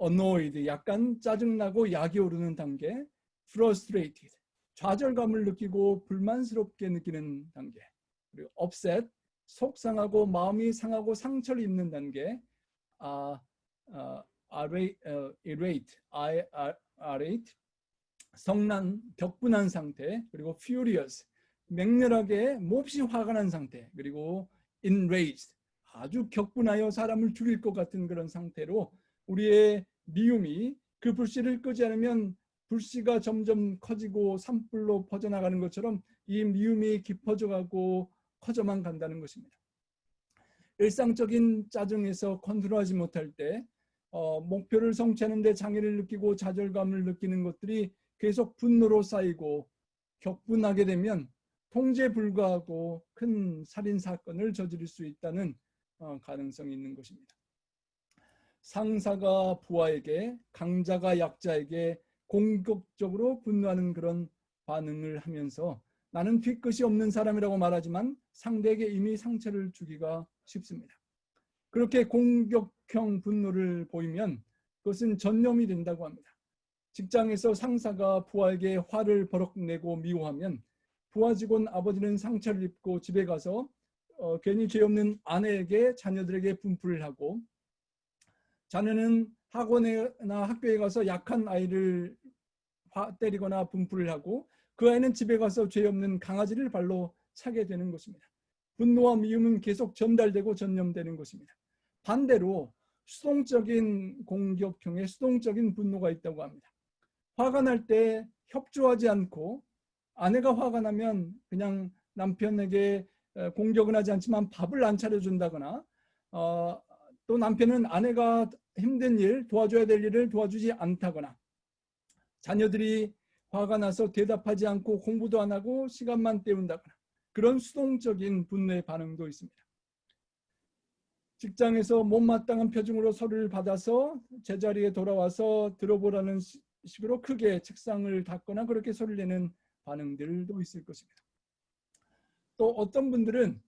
annoyed, 약간 짜증나고 약이 오르는 단계, frustrated, 좌절감을 느끼고 불만스럽게 느끼는 단계, 그리고 upset, 속상하고 마음이 상하고 상처를 입는 단계, irate, 성난, 격분한 상태, 그리고 furious, 맹렬하게 몹시 화가 난 상태, 그리고 enraged, 아주 격분하여 사람을 죽일 것 같은 그런 상태로 우리의 미움이 그 불씨를 끄지 않으면 불씨가 점점 커지고 산불로 퍼져나가는 것처럼 이 미움이 깊어져 가고 커져만 간다는 것입니다. 일상적인 짜증에서 컨트롤하지 못할 때 목표를 성취하는 데 장애를 느끼고 좌절감을 느끼는 것들이 계속 분노로 쌓이고 격분하게 되면 통제 불가하고 큰 살인 사건을 저지를 수 있다는 가능성이 있는 것입니다. 상사가 부하에게, 강자가 약자에게 공격적으로 분노하는 그런 반응을 하면서 나는 뒤끝이 없는 사람이라고 말하지만 상대에게 이미 상처를 주기가 쉽습니다. 그렇게 공격형 분노를 보이면 그것은 전염이 된다고 합니다. 직장에서 상사가 부하에게 화를 버럭 내고 미워하면 부하 직원 아버지는 상처를 입고 집에 가서 괜히 죄 없는 아내에게 자녀들에게 분풀을 하고, 자녀는 학원이나 학교에 가서 약한 아이를 때리거나 분풀을 하고, 그 아이는 집에 가서 죄 없는 강아지를 발로 차게 되는 것입니다. 분노와 미움은 계속 전달되고 전염되는 것입니다. 반대로 수동적인 공격형의 수동적인 분노가 있다고 합니다. 화가 날 때 협조하지 않고, 아내가 화가 나면 그냥 남편에게 공격은 하지 않지만 밥을 안 차려준다거나, 또 남편은 아내가 힘든 일, 도와줘야 될 일을 도와주지 않다거나, 자녀들이 화가 나서 대답하지 않고 공부도 안 하고 시간만 때운다거나, 그런 수동적인 분노의 반응도 있습니다. 직장에서 못마땅한 표정으로 서류를 받아서 제자리에 돌아와서 들어보라는 식으로 크게 책상을 닫거나 그렇게 소리를 내는 반응들도 있을 것입니다. 또 어떤 분들은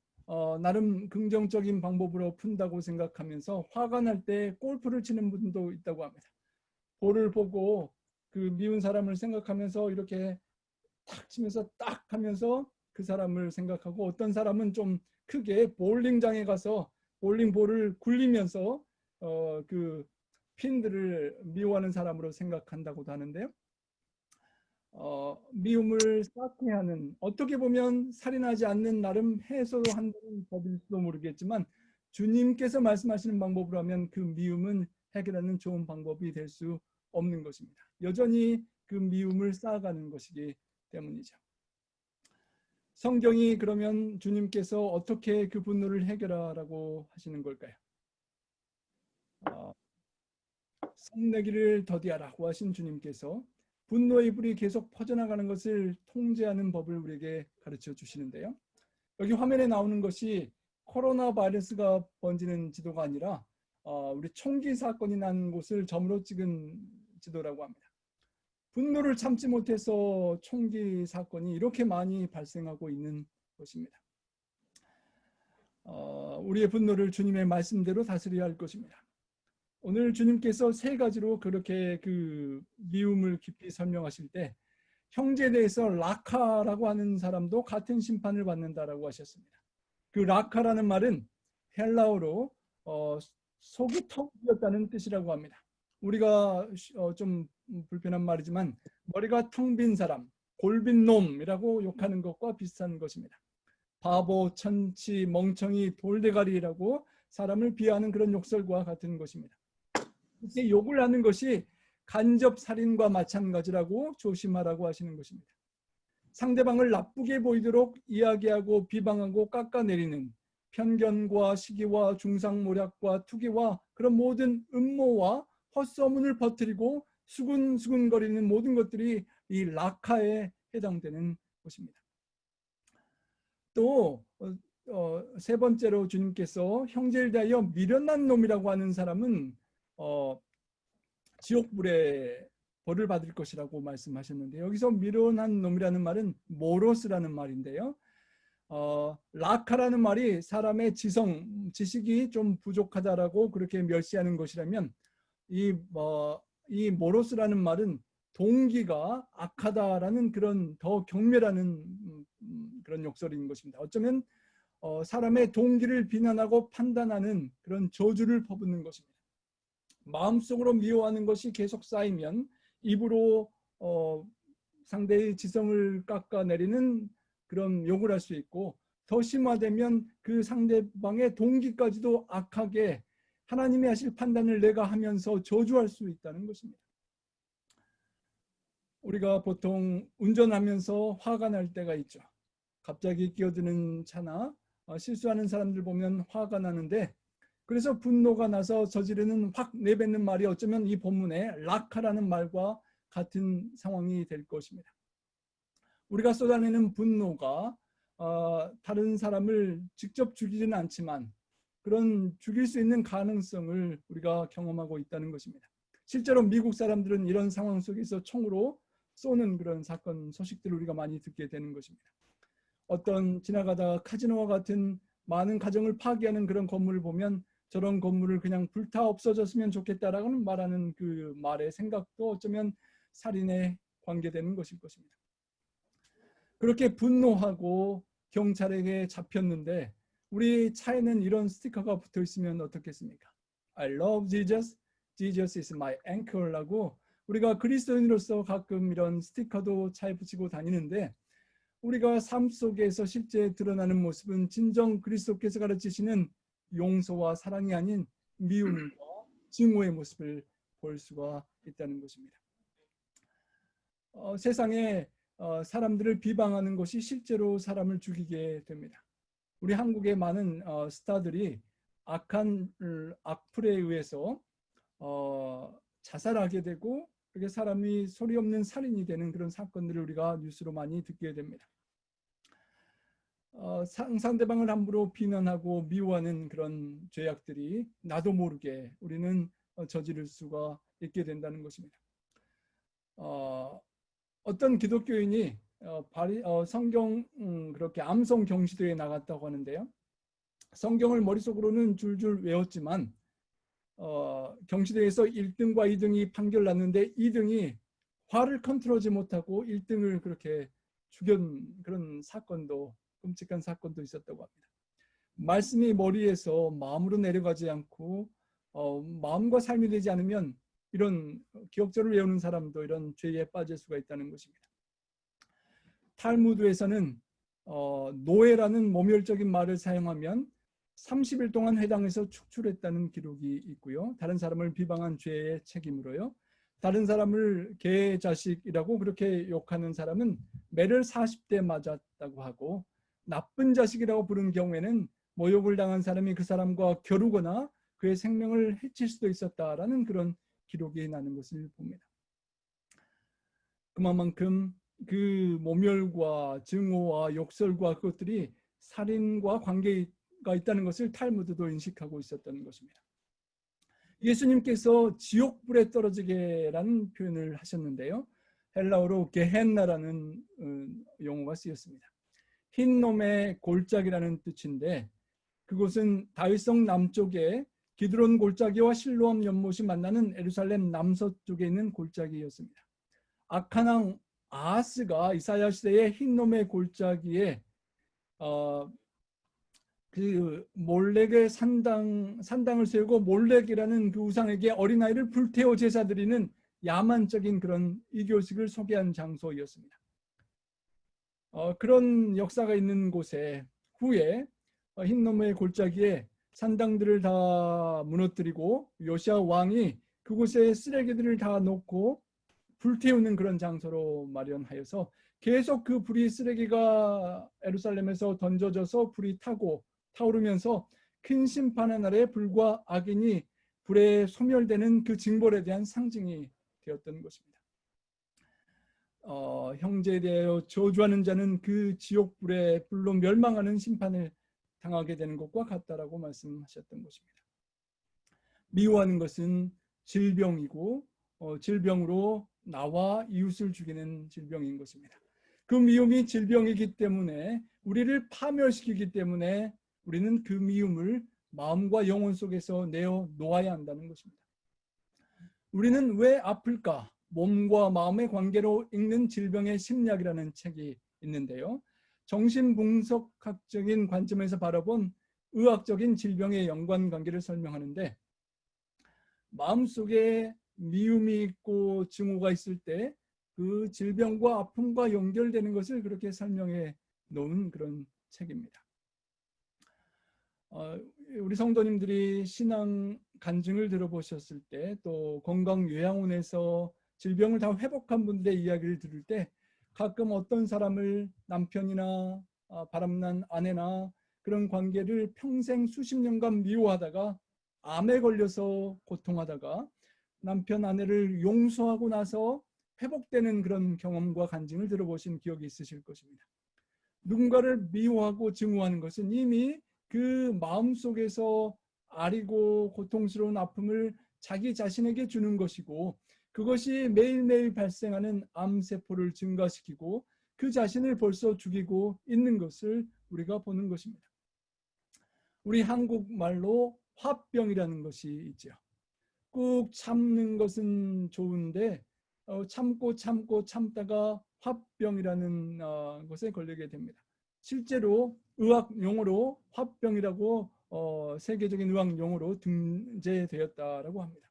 나름 긍정적인 방법으로 푼다고 생각하면서 화가 날 때 골프를 치는 분도 있다고 합니다. 볼을 보고 그 미운 사람을 생각하면서 이렇게 탁 치면서 딱 하면서 그 사람을 생각하고, 어떤 사람은 좀 크게 볼링장에 가서 볼링볼을 굴리면서 그 핀들을 미워하는 사람으로 생각한다고도 하는데요. 미움을 쌓게 하는, 어떻게 보면 살인하지 않는 나름 해소한다는 법일지도 모르겠지만 주님께서 말씀하시는 방법으로 하면 그 미움은 해결하는 좋은 방법이 될 수 없는 것입니다. 여전히 그 미움을 쌓아가는 것이기 때문이죠. 성경이 그러면 주님께서 어떻게 그 분노를 해결하라고 하시는 걸까요? 성내기를 더디하라고 하신 주님께서 분노의 불이 계속 퍼져나가는 것을 통제하는 법을 우리에게 가르쳐 주시는데요. 여기 화면에 나오는 것이 코로나 바이러스가 번지는 지도가 아니라 우리 총기 사건이 난 곳을 점으로 찍은 지도라고 합니다. 분노를 참지 못해서 총기 사건이 이렇게 많이 발생하고 있는 것입니다. 우리의 분노를 주님의 말씀대로 다스려야 할 것입니다. 오늘 주님께서 세 가지로 그렇게 그 미움을 깊이 설명하실 때, 형제에 대해서 라카라고 하는 사람도 같은 심판을 받는다라고 하셨습니다. 그 라카라는 말은 헬라어로 속이 텅 비었다는 뜻이라고 합니다. 우리가 좀 불편한 말이지만 머리가 텅 빈 사람, 골빈 놈이라고 욕하는 것과 비슷한 것입니다. 바보, 천치, 멍청이, 돌대가리라고 사람을 비하하는 그런 욕설과 같은 것입니다. 이렇게 욕을 하는 것이 간접 살인과 마찬가지라고 조심하라고 하시는 것입니다. 상대방을 나쁘게 보이도록 이야기하고 비방하고 깎아내리는 편견과 시기와 중상모략과 투기와 그런 모든 음모와 헛소문을 퍼뜨리고 수군수군거리는 모든 것들이 이 라카에 해당되는 것입니다. 또 세 번째로 주님께서 형제를 대하여 미련한 놈이라고 하는 사람은 지옥불에 벌을 받을 것이라고 말씀하셨는데, 여기서 미련한 놈이라는 말은 모로스라는 말인데요. 라카라는 말이 사람의 지식이 좀 부족하다라고 그렇게 멸시하는 것이라면, 이 모로스라는 말은 동기가 악하다라는 그런 더 경멸하는 그런 욕설인 것입니다. 어쩌면 사람의 동기를 비난하고 판단하는 그런 저주를 퍼붓는 것입니다. 마음속으로 미워하는 것이 계속 쌓이면 입으로 상대의 지성을 깎아내리는 그런 욕을 할 수 있고, 더 심화되면 그 상대방의 동기까지도 악하게 하나님이 하실 판단을 내가 하면서 저주할 수 있다는 것입니다. 우리가 보통 운전하면서 화가 날 때가 있죠. 갑자기 끼어드는 차나 실수하는 사람들 보면 화가 나는데, 그래서 분노가 나서 저지르는 확 내뱉는 말이 어쩌면 이 본문의 라카라는 말과 같은 상황이 될 것입니다. 우리가 쏟아내는 분노가 다른 사람을 직접 죽이지는 않지만 그런 죽일 수 있는 가능성을 우리가 경험하고 있다는 것입니다. 실제로 미국 사람들은 이런 상황 속에서 총으로 쏘는 그런 사건 소식들을 우리가 많이 듣게 되는 것입니다. 어떤 지나가다가 카지노와 같은 많은 가정을 파괴하는 그런 건물을 보면 저런 건물을 그냥 불타 없어졌으면 좋겠다라고 말하는 그 말의 생각도 어쩌면 살인에 관계되는 것일 것입니다. 그렇게 분노하고 경찰에게 잡혔는데 우리 차에는 이런 스티커가 붙어 있으면 어떻겠습니까? I love Jesus, Jesus is my anchor라고 우리가 그리스도인으로서 가끔 이런 스티커도 차에 붙이고 다니는데, 우리가 삶 속에서 실제 드러나는 모습은 진정 그리스도께서 가르치시는 용서와 사랑이 아닌 미움과 증오의 모습을 볼 수가 있다는 것입니다. 세상에 사람들을 비방하는 것이 실제로 사람을 죽이게 됩니다. 우리 한국의 많은 스타들이 악한 악플에 의해서 자살하게 되고, 그렇게 사람이 소리 없는 살인이 되는 그런 사건들을 우리가 뉴스로 많이 듣게 됩니다. 상대방을 함부로 비난하고 미워하는 그런 죄악들이 나도 모르게 우리는 저지를 수가 있게 된다는 것입니다. 어떤 기독교인이 성경 그렇게 암송 경시대회에 나갔다고 하는데요. 성경을 머릿속으로는 줄줄 외웠지만 경시대회에서 1등과 2등이 판결 났는데 2등이 화를 컨트롤하지 못하고 1등을 그렇게 죽인 그런 사건도, 끔찍한 사건도 있었다고 합니다. 말씀이 머리에서 마음으로 내려가지 않고 마음과 삶이 되지 않으면 이런 기억절을 외우는 사람도 이런 죄에 빠질 수가 있다는 것입니다. 탈무드에서는 노예라는 모멸적인 말을 사용하면 30일 동안 회당에서 축출했다는 기록이 있고요. 다른 사람을 비방한 죄의 책임으로요. 다른 사람을 개자식이라고 그렇게 욕하는 사람은 매를 40대 맞았다고 하고, 나쁜 자식이라고 부른 경우에는 모욕을 당한 사람이 그 사람과 겨루거나 그의 생명을 해칠 수도 있었다라는 그런 기록이 나는 것을 봅니다. 그만큼 그 모멸과 증오와 욕설과 그것들이 살인과 관계가 있다는 것을 탈무드도 인식하고 있었다는 것입니다. 예수님께서 지옥불에 떨어지게라는 표현을 하셨는데요. 헬라어로 게헨나라는 용어가 쓰였습니다. 흰 놈의 골짜기라는 뜻인데, 그곳은 다윗성 남쪽에 기드론 골짜기와 실로암 연못이 만나는 예루살렘 남서쪽에 있는 골짜기였습니다. 악한 왕 아하스가 이사야 시대에 흰 놈의 골짜기에 그 몰렉의 산당을 세우고 몰렉이라는 그 우상에게 어린아이를 불태워 제사드리는 야만적인 그런 이교식을 소개한 장소였습니다. 그런 역사가 있는 곳에 후에 흰놈의 골짜기에 산당들을 다 무너뜨리고 요시아 왕이 그곳에 쓰레기들을 다 놓고 불태우는 그런 장소로 마련하여서 계속 그 불이, 쓰레기가 예루살렘에서 던져져서 불이 타오르면서 큰 심판의 날에 불과 악인이 불에 소멸되는 그 징벌에 대한 상징이 되었던 것입니다. 형제에 대하여 저주하는 자는 그 지옥불에 불로 멸망하는 심판을 당하게 되는 것과 같다라고 말씀하셨던 것입니다. 미워하는 것은 질병이고 질병으로 나와 이웃을 죽이는 질병인 것입니다. 그 미움이 질병이기 때문에 우리를 파멸시키기 때문에 우리는 그 미움을 마음과 영혼 속에서 내어 놓아야 한다는 것입니다. 우리는 왜 아플까? 몸과 마음의 관계로 읽는 질병의 심리학이라는 책이 있는데요. 정신분석학적인 관점에서 바라본 의학적인 질병의 연관관계를 설명하는데, 마음속에 미움이 있고 증오가 있을 때 그 질병과 아픔과 연결되는 것을 그렇게 설명해 놓은 그런 책입니다. 우리 성도님들이 신앙 간증을 들어보셨을 때, 또 건강요양원에서 질병을 다 회복한 분들의 이야기를 들을 때 가끔 어떤 사람을 남편이나 바람난 아내나 그런 관계를 평생 수십 년간 미워하다가 암에 걸려서 고통하다가 남편 아내를 용서하고 나서 회복되는 그런 경험과 간증을 들어보신 기억이 있으실 것입니다. 누군가를 미워하고 증오하는 것은 이미 그 마음속에서 아리고 고통스러운 아픔을 자기 자신에게 주는 것이고, 그것이 매일매일 발생하는 암세포를 증가시키고 그 자신을 벌써 죽이고 있는 것을 우리가 보는 것입니다. 우리 한국말로 화병이라는 것이 있죠. 꾹 참는 것은 좋은데 참고 참다가 화병이라는 것에 걸리게 됩니다. 실제로 의학 용어로 화병이라고 세계적인 의학 용어로 등재되었다라고 합니다.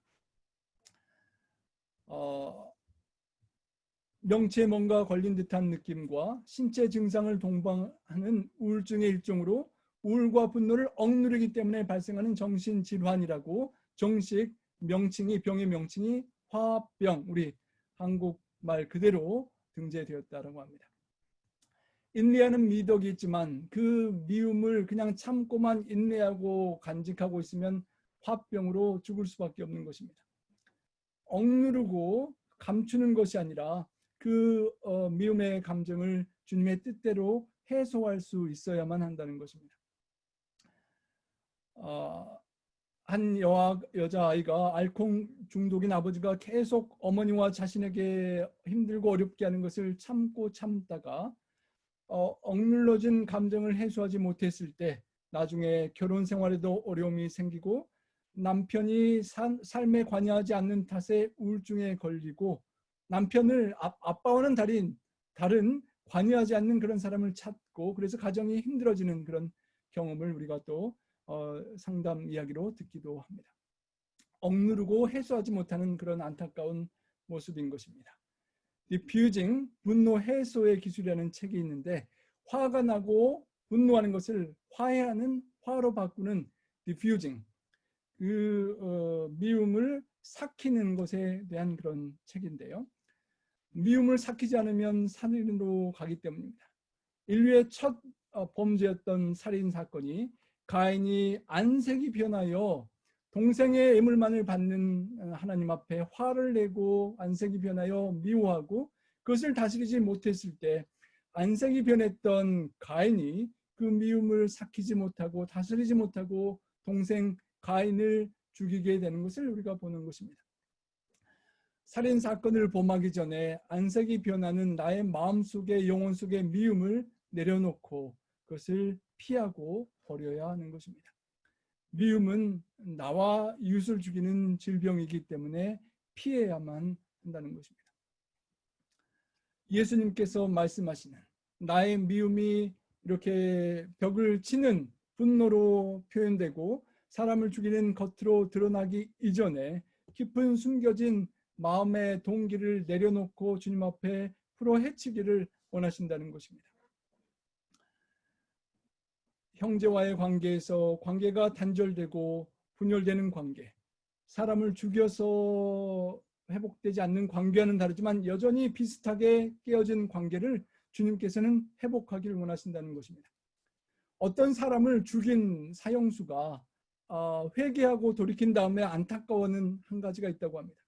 명치에 뭔가 걸린 듯한 느낌과 신체 증상을 동반하는 우울증의 일종으로 우울과 분노를 억누르기 때문에 발생하는 정신질환이라고 정식 명칭이, 병의 명칭이 화병, 우리 한국말 그대로 등재되었다고 합니다. 인내하는 미덕이 있지만 그 미움을 그냥 참고만 인내하고 간직하고 있으면 화병으로 죽을 수밖에 없는 것입니다. 억누르고 감추는 것이 아니라 그 미움의 감정을 주님의 뜻대로 해소할 수 있어야만 한다는 것입니다. 한 여자아이가 알코올 중독인 아버지가 계속 어머니와 자신에게 힘들고 어렵게 하는 것을 참다가 억눌러진 감정을 해소하지 못했을 때 나중에 결혼 생활에도 어려움이 생기고 남편이 삶에 관여하지 않는 탓에 우울증에 걸리고 남편을 아빠와는 다른 관여하지 않는 그런 사람을 찾고, 그래서 가정이 힘들어지는 그런 경험을 우리가 또 상담 이야기로 듣기도 합니다. 억누르고 해소하지 못하는 그런 안타까운 모습인 것입니다. Diffusing, 분노 해소의 기술이라는 책이 있는데, 화가 나고 분노하는 것을 화해하는 화로 바꾸는 diffusing, 미움을 삭히는 것에 대한 그런 책인데요. 미움을 삭히지 않으면 살인으로 가기 때문입니다. 인류의 첫 범죄였던 살인 사건이 가인이 안색이 변하여 동생의 애물만을 받는 하나님 앞에 화를 내고 안색이 변하여 미워하고 그것을 다스리지 못했을 때 안색이 변했던 가인이 그 미움을 삭히지 못하고 다스리지 못하고 동생 가인을 죽이게 되는 것을 우리가 보는 것입니다. 살인 사건을 범하기 전에 안색이 변하는 나의 마음속에 영혼 속에 미움을 내려놓고 그것을 피하고 버려야 하는 것입니다. 미움은 나와 이웃을 죽이는 질병이기 때문에 피해야만 한다는 것입니다. 예수님께서 말씀하시는 나의 미움이 이렇게 벽을 치는 분노로 표현되고 사람을 죽이는 겉으로 드러나기 이전에 깊은 숨겨진 마음의 동기를 내려놓고 주님 앞에 풀어 헤치기를 원하신다는 것입니다. 형제와의 관계에서 관계가 단절되고 분열되는 관계, 사람을 죽여서 회복되지 않는 관계와는 다르지만 여전히 비슷하게 깨어진 관계를 주님께서는 회복하기를 원하신다는 것입니다. 어떤 사람을 죽인 사형수가 회개하고 돌이킨 다음에 안타까워하는 한 가지가 있다고 합니다.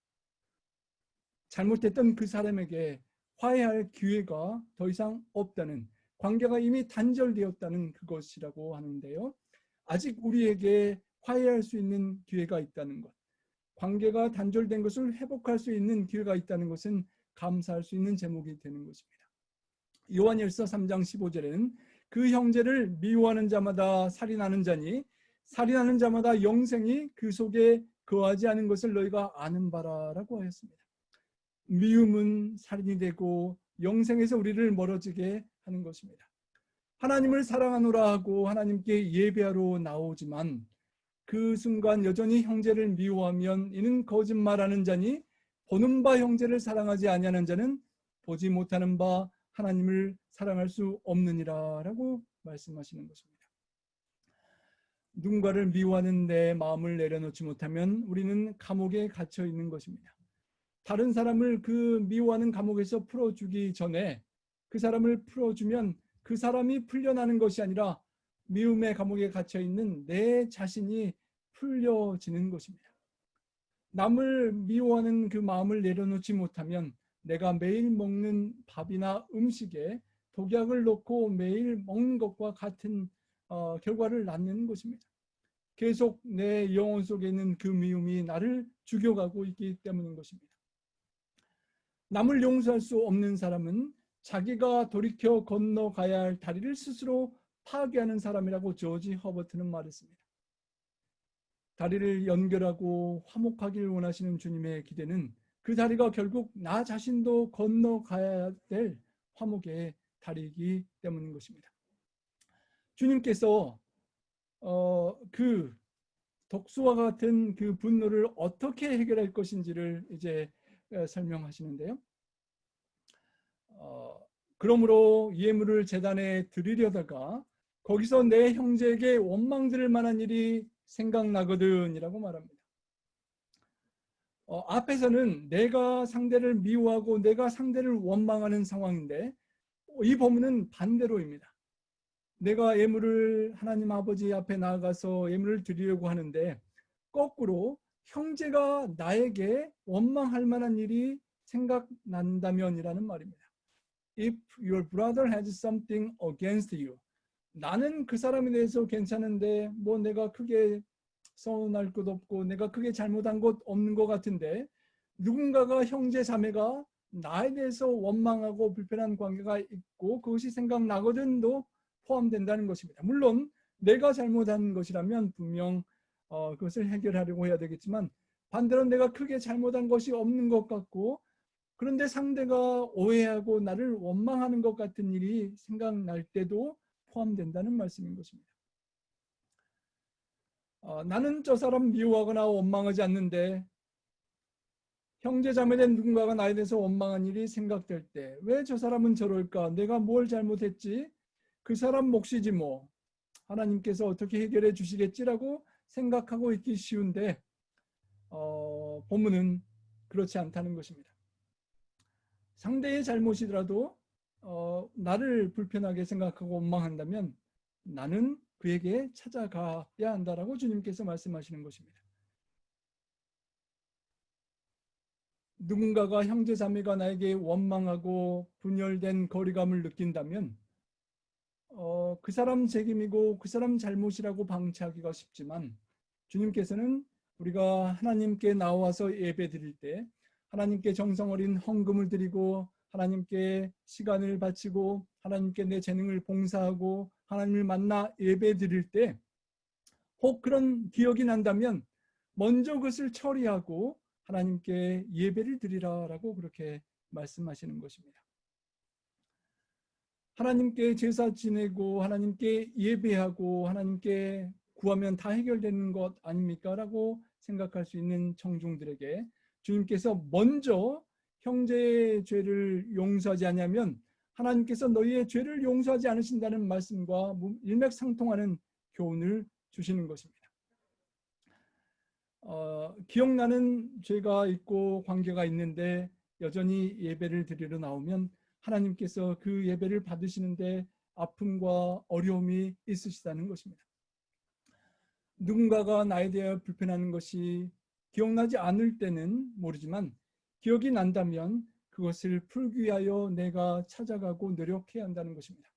잘못했던 그 사람에게 화해할 기회가 더 이상 없다는, 관계가 이미 단절되었다는 그것이라고 하는데요. 아직 우리에게 화해할 수 있는 기회가 있다는 것, 관계가 단절된 것을 회복할 수 있는 기회가 있다는 것은 감사할 수 있는 제목이 되는 것입니다. 요한일서 3장 15절에는 그 형제를 미워하는 자마다 살인하는 자니 살인하는 자마다 영생이 그 속에 거하지 않은 것을 너희가 아는 바라라고 하였습니다. 미움은 살인이 되고 영생에서 우리를 멀어지게 하는 것입니다. 하나님을 사랑하노라 하고 하나님께 예배하러 나오지만 그 순간 여전히 형제를 미워하면 이는 거짓말하는 자니 보는 바 형제를 사랑하지 아니하는 자는 보지 못하는 바 하나님을 사랑할 수 없느니라 라고 말씀하시는 것입니다. 누군가를 미워하는 내 마음을 내려놓지 못하면 우리는 감옥에 갇혀 있는 것입니다. 다른 사람을 그 미워하는 감옥에서 풀어주기 전에 그 사람을 풀어주면 그 사람이 풀려나는 것이 아니라 미움의 감옥에 갇혀 있는 내 자신이 풀려지는 것입니다. 남을 미워하는 그 마음을 내려놓지 못하면 내가 매일 먹는 밥이나 음식에 독약을 넣고 매일 먹는 것과 같은 결과를 낳는 것입니다. 계속 내 영혼 속에 있는 그 미움이 나를 죽여가고 있기 때문인 것입니다. 남을 용서할 수 없는 사람은 자기가 돌이켜 건너가야 할 다리를 스스로 파괴하는 사람이라고 조지 허버트는 말했습니다. 다리를 연결하고 화목하길 원하시는 주님의 기대는 그 다리가 결국 나 자신도 건너가야 될 화목의 다리이기 때문인 것입니다. 주님께서 그 독수와 같은 그 분노를 어떻게 해결할 것인지를 이제 설명하시는데요. 그러므로 예물을 제단에 드리려다가 거기서 내 형제에게 원망 들을 만한 일이 생각나거든 이라고 말합니다. 앞에서는 내가 상대를 미워하고 내가 상대를 원망하는 상황인데 이 본문은 반대로입니다. 내가 예물을 하나님 아버지 앞에 나아가서 예물을 드리려고 하는데 거꾸로 형제가 나에게 원망할 만한 일이 생각난다면이라는 말입니다. If your brother has something against you, 나는 그 사람에 대해서 괜찮은데 뭐 내가 크게 서운할 것 없고 내가 크게 잘못한 것 없는 것 같은데 누군가가 형제 자매가 나에 대해서 원망하고 불편한 관계가 있고 그것이 생각나거든도 포함된다는 것입니다. 물론 내가 잘못한 것이라면 분명 그것을 해결하려고 해야 되겠지만 반대로 내가 크게 잘못한 것이 없는 것 같고 그런데 상대가 오해하고 나를 원망하는 것 같은 일이 생각날 때도 포함된다는 말씀인 것입니다. 나는 저 사람 미워하거나 원망하지 않는데 형제 자매된 누군가가 나에 대해서 원망한 일이 생각될 때 왜 저 사람은 저럴까? 내가 뭘 잘못했지? 그 사람 몫이지 뭐. 하나님께서 어떻게 해결해 주시겠지라고 생각하고 있기 쉬운데 본문은 그렇지 않다는 것입니다. 상대의 잘못이더라도 나를 불편하게 생각하고 원망한다면 나는 그에게 찾아가야 한다라고 주님께서 말씀하시는 것입니다. 누군가가 형제 자매가 나에게 원망하고 분열된 거리감을 느낀다면 그 사람 책임이고 그 사람 잘못이라고 방치하기가 쉽지만 주님께서는 우리가 하나님께 나와서 예배 드릴 때 하나님께 정성 어린 헌금을 드리고 하나님께 시간을 바치고 하나님께 내 재능을 봉사하고 하나님을 만나 예배 드릴 때 혹 그런 기억이 난다면 먼저 그것을 처리하고 하나님께 예배를 드리라라고 그렇게 말씀하시는 것입니다. 하나님께 제사 지내고 하나님께 예배하고 하나님께 구하면 다 해결되는 것 아닙니까? 라고 생각할 수 있는 청중들에게 주님께서 먼저 형제의 죄를 용서하지 않으면 하나님께서 너희의 죄를 용서하지 않으신다는 말씀과 일맥상통하는 교훈을 주시는 것입니다. 기억나는 죄가 있고 관계가 있는데 여전히 예배를 드리러 나오면 하나님께서 그 예배를 받으시는데 아픔과 어려움이 있으시다는 것입니다. 누군가가 나에 대해 불편하는 것이 기억나지 않을 때는 모르지만 기억이 난다면 그것을 풀기 위하여 내가 찾아가고 노력해야 한다는 것입니다.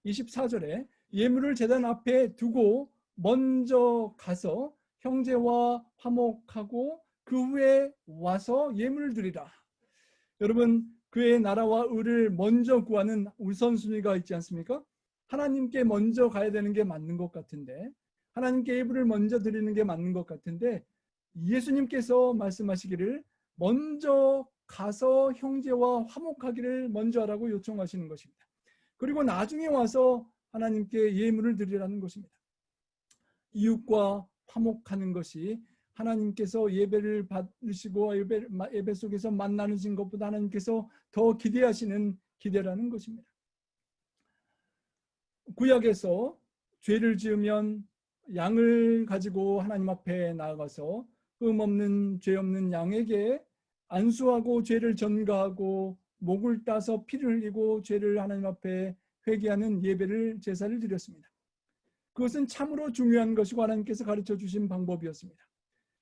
24절에 예물을 제단 앞에 두고 먼저 가서 형제와 화목하고 그 후에 와서 예물을 드리라. 여러분, 그의 나라와 의를 먼저 구하는 우선순위가 있지 않습니까? 하나님께 먼저 가야 되는 게 맞는 것 같은데, 하나님께 예물을 먼저 드리는 게 맞는 것 같은데, 예수님께서 말씀하시기를 먼저 가서 형제와 화목하기를 먼저 하라고 요청하시는 것입니다. 그리고 나중에 와서 하나님께 예물을 드리라는 것입니다. 이웃과 화목하는 것이 하나님께서 예배를 받으시고 예배 속에서 만나는 것보다 하나님께서 더 기대하시는 기대라는 것입니다. 구약에서 죄를 지으면 양을 가지고 하나님 앞에 나아가서 흠 없는 죄 없는 양에게 안수하고 죄를 전가하고 목을 따서 피를 흘리고 죄를 하나님 앞에 회개하는 예배를 제사를 드렸습니다. 그것은 참으로 중요한 것이고 하나님께서 가르쳐 주신 방법이었습니다.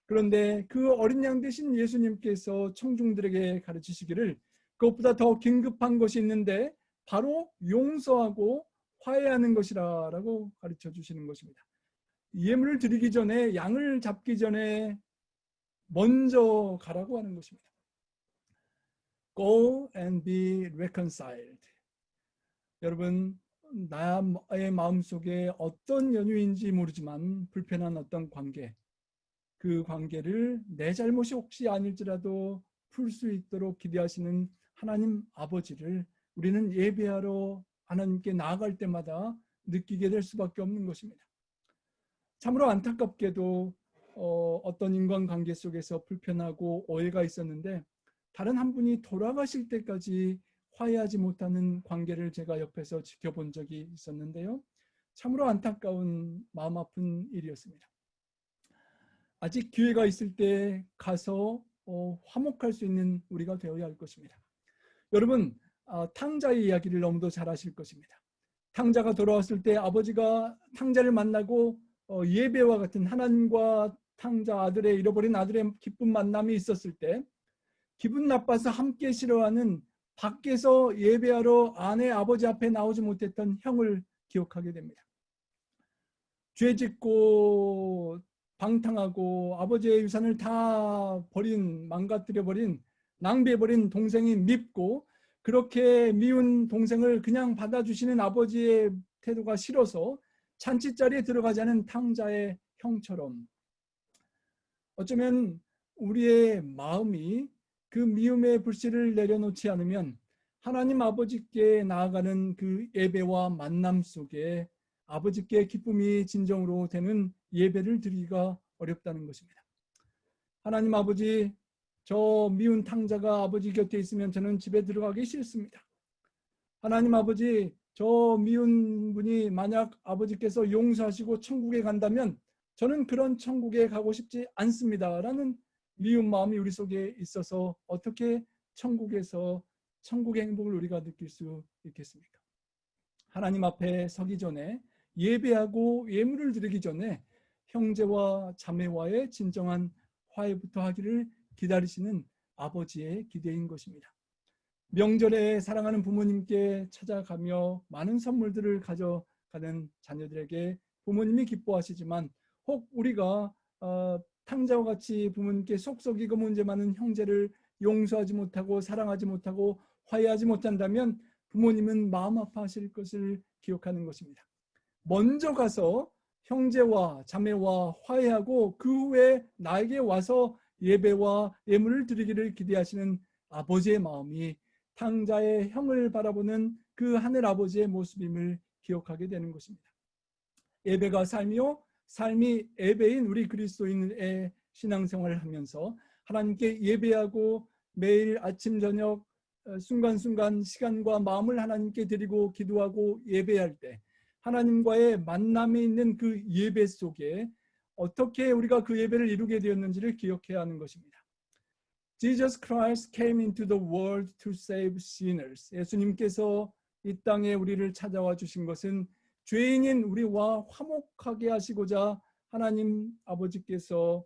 그런데 그 어린 양 되신 예수님께서 청중들에게 가르치시기를 그것보다 더 긴급한 것이 있는데 바로 용서하고 화해하는 것이라고 가르쳐 주시는 것입니다. 예물을 드리기 전에, 양을 잡기 전에 먼저 가라고 하는 것입니다. Go and be reconciled. 여러분, 나의 마음속에 어떤 연유인지 모르지만 불편한 어떤 관계, 그 관계를 내 잘못이 혹시 아닐지라도 풀 수 있도록 기대하시는 하나님 아버지를 우리는 예배하러 하나님께 나아갈 때마다 느끼게 될 수밖에 없는 것입니다. 참으로 안타깝게도 어떤 인간관계 속에서 불편하고 오해가 있었는데 다른 한 분이 돌아가실 때까지 화해하지 못하는 관계를 제가 옆에서 지켜본 적이 있었는데요. 참으로 안타까운 마음 아픈 일이었습니다. 아직 기회가 있을 때 가서 화목할 수 있는 우리가 되어야 할 것입니다. 여러분, 탕자의 이야기를 너무도 잘 아실 것입니다. 탕자가 돌아왔을 때 아버지가 탕자를 만나고 예배와 같은 하나님과 탕자 아들의 잃어버린 아들의 기쁜 만남이 있었을 때 기분 나빠서 함께 싫어하는 밖에서 예배하러 아내 아버지 앞에 나오지 못했던 형을 기억하게 됩니다. 죄짓고 방탕하고 아버지의 유산을 다 망가뜨려버린 낭비해버린 동생이 밉고 그렇게 미운 동생을 그냥 받아주시는 아버지의 태도가 싫어서 잔치자리에 들어가지 않은 탕자의 형처럼 어쩌면 우리의 마음이 그 미움의 불씨를 내려놓지 않으면 하나님 아버지께 나아가는 그 예배와 만남 속에 아버지께 기쁨이 진정으로 되는 예배를 드리기가 어렵다는 것입니다. 하나님 아버지, 저 미운 탕자가 아버지 곁에 있으면 저는 집에 들어가기 싫습니다. 하나님 아버지, 저 미운 분이 만약 아버지께서 용서하시고 천국에 간다면 저는 그런 천국에 가고 싶지 않습니다. 라는 미운 마음이 우리 속에 있어서 어떻게 천국에서 천국의 행복을 우리가 느낄 수 있겠습니까? 하나님 앞에 서기 전에 예배하고 예물을 드리기 전에 형제와 자매와의 진정한 화해부터 하기를 기다리시는 아버지의 기대인 것입니다. 명절에 사랑하는 부모님께 찾아가며 많은 선물들을 가져가는 자녀들에게 부모님이 기뻐하시지만 혹 우리가 탕자와 같이 부모님께 속썩이고 문제 많은 형제를 용서하지 못하고 사랑하지 못하고 화해하지 못한다면 부모님은 마음 아파하실 것을 기억하는 것입니다. 먼저 가서 형제와 자매와 화해하고 그 후에 나에게 와서 예배와 예물을 드리기를 기대하시는 아버지의 마음이 탕자의 형을 바라보는 그 하늘 아버지의 모습임을 기억하게 되는 것입니다. 예배가 삶이요, 삶이 예배인 우리 그리스도인의 신앙생활을 하면서 하나님께 예배하고 매일 아침 저녁 순간순간 시간과 마음을 하나님께 드리고 기도하고 예배할 때 하나님과의 만남이 있는 그 예배 속에 어떻게 우리가 그 예배를 이루게 되었는지를 기억해야 하는 것입니다. Jesus Christ came into the world to save sinners. 예수님께서 이 땅에 우리를 찾아와 주신 것은 죄인인 우리와 화목하게 하시고자 하나님 아버지께서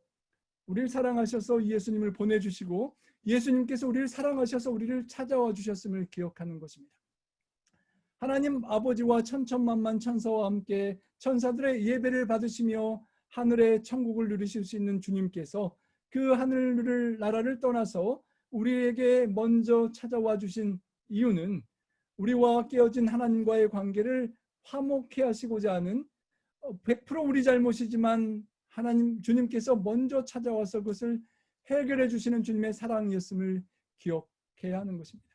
우리를 사랑하셔서 예수님을 보내주시고 예수님께서 우리를 사랑하셔서 우리를 찾아와 주셨음을 기억하는 것입니다. 하나님 아버지와 천천만만 천사와 함께 천사들의 예배를 받으시며 하늘의 천국을 누리실 수 있는 주님께서 그 하늘 나라를 떠나서 우리에게 먼저 찾아와 주신 이유는 우리와 깨어진 하나님과의 관계를 화목케 하시고자 하는 100% 우리 잘못이지만 하나님 주님께서 먼저 찾아와서 그것을 해결해 주시는 주님의 사랑이었음을 기억해야 하는 것입니다.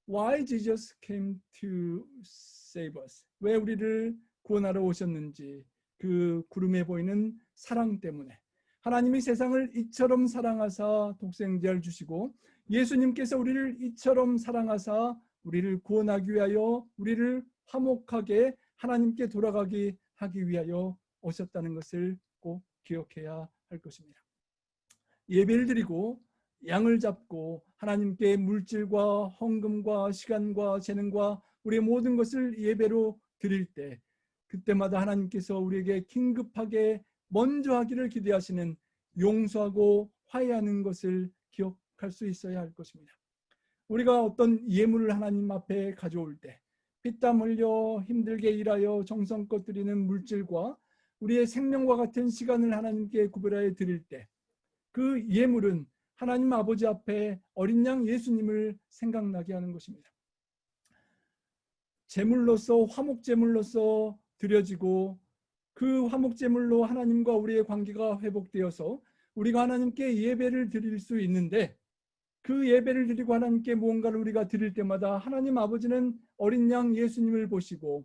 Why Jesus came to save us? 왜 우리를 구원하러 오셨는지, 그 구름에 보이는 사랑 때문에 하나님이 세상을 이처럼 사랑하사 독생자를 주시고 예수님께서 우리를 이처럼 사랑하사 우리를 구원하기 위하여 우리를 화목하게 하나님께 돌아가게 하기 위하여 오셨다는 것을 꼭 기억해야 할 것입니다. 예배를 드리고 양을 잡고 하나님께 물질과 헌금과 시간과 재능과 우리의 모든 것을 예배로 드릴 때 그때마다 하나님께서 우리에게 긴급하게 먼저 하기를 기대하시는 용서하고 화해하는 것을 기억할 수 있어야 할 것입니다. 우리가 어떤 예물을 하나님 앞에 가져올 때 피땀 흘려 힘들게 일하여 정성껏 드리는 물질과 우리의 생명과 같은 시간을 하나님께 구별하여 드릴 때 그 예물은 하나님 아버지 앞에 어린 양 예수님을 생각나게 하는 것입니다. 제물로서 화목제물로서 드려지고 그 화목제물로 하나님과 우리의 관계가 회복되어서 우리가 하나님께 예배를 드릴 수 있는데 그 예배를 드리고 하나님께 무언가를 우리가 드릴 때마다 하나님 아버지는 어린 양 예수님을 보시고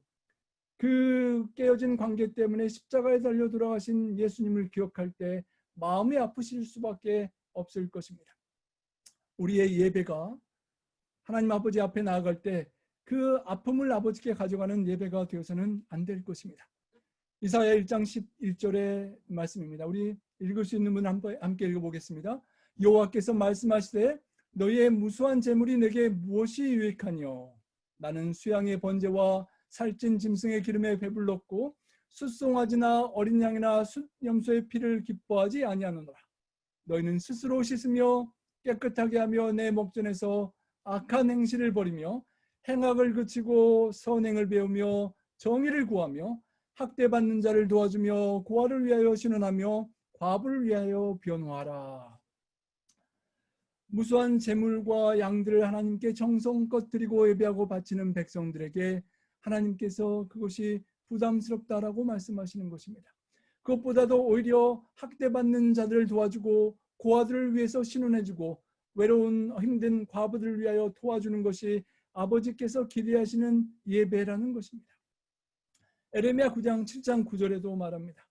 그 깨어진 관계 때문에 십자가에 달려 돌아가신 예수님을 기억할 때 마음이 아프실 수밖에 없을 것입니다. 우리의 예배가 하나님 아버지 앞에 나아갈 때 그 아픔을 아버지께 가져가는 예배가 되어서는 안 될 것입니다. 이사야 1장 11절의 말씀입니다. 우리 읽을 수 있는 분 함께 읽어보겠습니다. 여호와께서 말씀하시되 너희의 무수한 재물이 내게 무엇이 유익하뇨? 나는 수양의 번제와 살찐 짐승의 기름에 배불렀고 숫송아지나 어린 양이나 숫염소의 피를 기뻐하지 아니하노라. 너희는 스스로 씻으며 깨끗하게 하며 내 목전에서 악한 행실을 버리며 행악을 그치고 선행을 배우며 정의를 구하며 학대받는 자를 도와주며 고아를 위하여 신원하며 과부를 위하여 변호하라. 무수한 재물과 양들을 하나님께 정성껏 드리고 예배하고 바치는 백성들에게 하나님께서 그것이 부담스럽다라고 말씀하시는 것입니다. 그것보다도 오히려 학대받는 자들을 도와주고 고아들을 위해서 신원해주고 외로운 힘든 과부들을 위하여 도와주는 것이 아버지께서 기대하시는 예배라는 것입니다. 에레미야 9장 7장 9절에도 말합니다.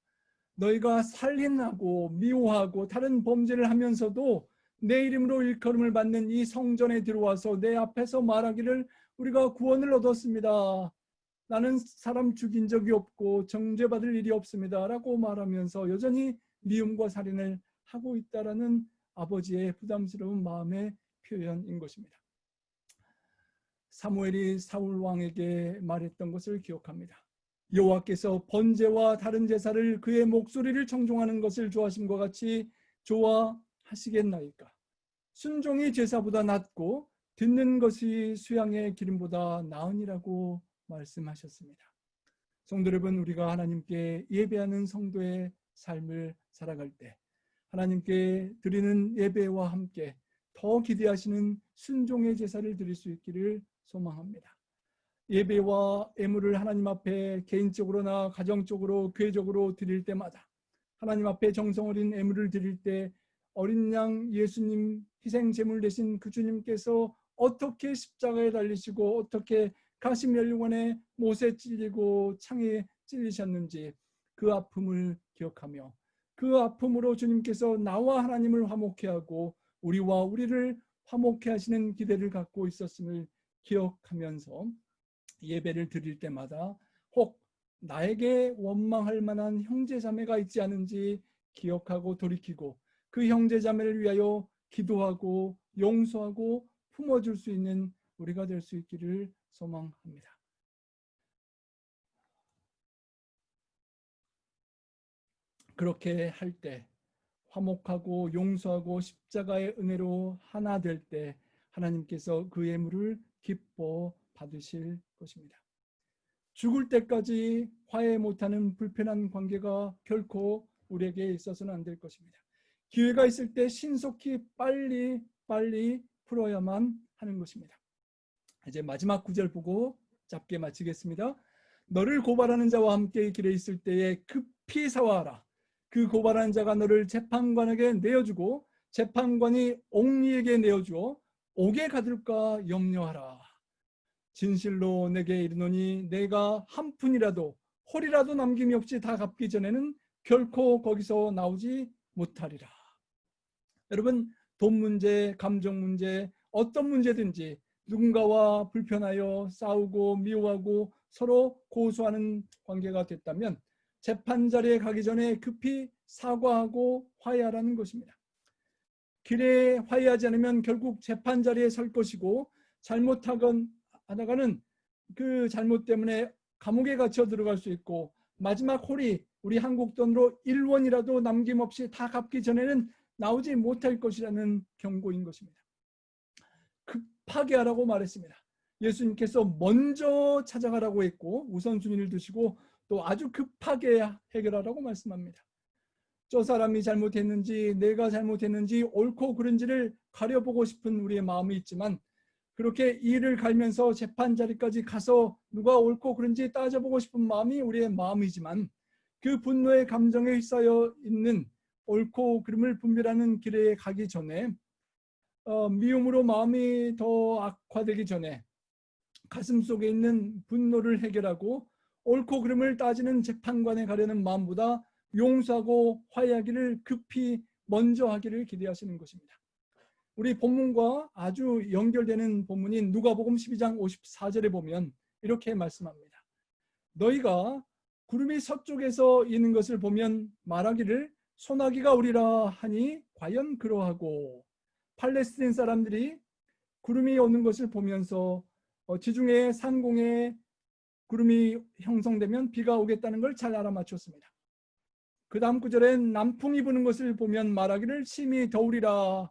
너희가 살인하고 미워하고 다른 범죄를 하면서도 내 이름으로 일컬음을 받는 이 성전에 들어와서 내 앞에서 말하기를 우리가 구원을 얻었습니다. 나는 사람 죽인 적이 없고 정죄받을 일이 없습니다. 라고 말하면서 여전히 미움과 살인을 하고 있다라는 아버지의 부담스러운 마음의 표현인 것입니다. 사무엘이 사울 왕에게 말했던 것을 기억합니다. 여호와께서 번제와 다른 제사를 그의 목소리를 청종하는 것을 좋아하심과 같이 좋아하시겠나이까? 순종이 제사보다 낫고 듣는 것이 수양의 기름보다 나으니라고 말씀하셨습니다. 성도 여러분, 우리가 하나님께 예배하는 성도의 삶을 살아갈 때 하나님께 드리는 예배와 함께 더 기대하시는 순종의 제사를 드릴 수 있기를 소망합니다. 예배와 예물을 하나님 앞에 개인적으로나 가정적으로 교회적으로 드릴 때마다 하나님 앞에 정성 어린 예물을 드릴 때 어린 양 예수님 희생 제물 되신 그 주님께서 어떻게 십자가에 달리시고 어떻게 가시면류관에 못에 찔리고 창에 찔리셨는지 그 아픔을 기억하며 그 아픔으로 주님께서 나와 하나님을 화목케 하고 우리와 우리를 화목케 하시는 기대를 갖고 있었음을 기억하면서 예배를 드릴 때마다 혹 나에게 원망할 만한 형제자매가 있지 않은지 기억하고 돌이키고 그 형제자매를 위하여 기도하고 용서하고 품어줄 수 있는 우리가 될 수 있기를 소망합니다. 그렇게 할 때 화목하고 용서하고 십자가의 은혜로 하나 될 때 하나님께서 그 예물을 기뻐 받으실 것입니다. 죽을 때까지 화해 못하는 불편한 관계가 결코 우리에게 있어서는 안 될 것입니다. 기회가 있을 때 신속히 빨리 풀어야만 하는 것입니다. 이제 마지막 구절 보고 짧게 마치겠습니다. 너를 고발하는 자와 함께 길에 있을 때에 급히 사와하라. 그 고발하는 자가 너를 재판관에게 내어주고 재판관이 옥리에게 내어주어 옥에 가둘까 염려하라. 진실로 내게 이르노니 내가 한 푼이라도 홀이라도 남김이 없이 다 갚기 전에는 결코 거기서 나오지 못하리라. 여러분, 돈 문제, 감정 문제, 어떤 문제든지 누군가와 불편하여 싸우고 미워하고 서로 고소하는 관계가 됐다면 재판 자리에 가기 전에 급히 사과하고 화해하라는 것입니다. 길에 화해하지 않으면 결국 재판 자리에 설 것이고 잘못하다가는 그 잘못 때문에 감옥에 갇혀 들어갈 수 있고 마지막 홀이 우리 한국 돈으로 1원이라도 남김없이 다 갚기 전에는 나오지 못할 것이라는 경고인 것입니다. 급하게 하라고 말했습니다. 예수님께서 먼저 찾아가라고 했고 우선순위를 두시고 또 아주 급하게 해결하라고 말씀합니다. 저 사람이 잘못했는지 내가 잘못했는지 옳고 그른지를 가려보고 싶은 우리의 마음이 있지만 그렇게 이를 갈면서 재판 자리까지 가서 누가 옳고 그른지 따져보고 싶은 마음이 우리의 마음이지만 그 분노의 감정에 휩싸여 있는 옳고 그름을 분별하는 길에 가기 전에 미움으로 마음이 더 악화되기 전에 가슴 속에 있는 분노를 해결하고 옳고 그름을 따지는 재판관에 가려는 마음보다 용서하고 화해하기를 급히 먼저 하기를 기대하시는 것입니다. 우리 본문과 아주 연결되는 본문인 누가복음 12장 54절에 보면 이렇게 말씀합니다. 너희가 구름이 서쪽에서 있는 것을 보면 말하기를 소나기가 오리라 하니 과연 그러하고 팔레스틴 사람들이 구름이 오는 것을 보면서 지중해 상공에 구름이 형성되면 비가 오겠다는 걸 잘 알아맞혔습니다. 그 다음 구절엔 남풍이 부는 것을 보면 말하기를 심히 더우리라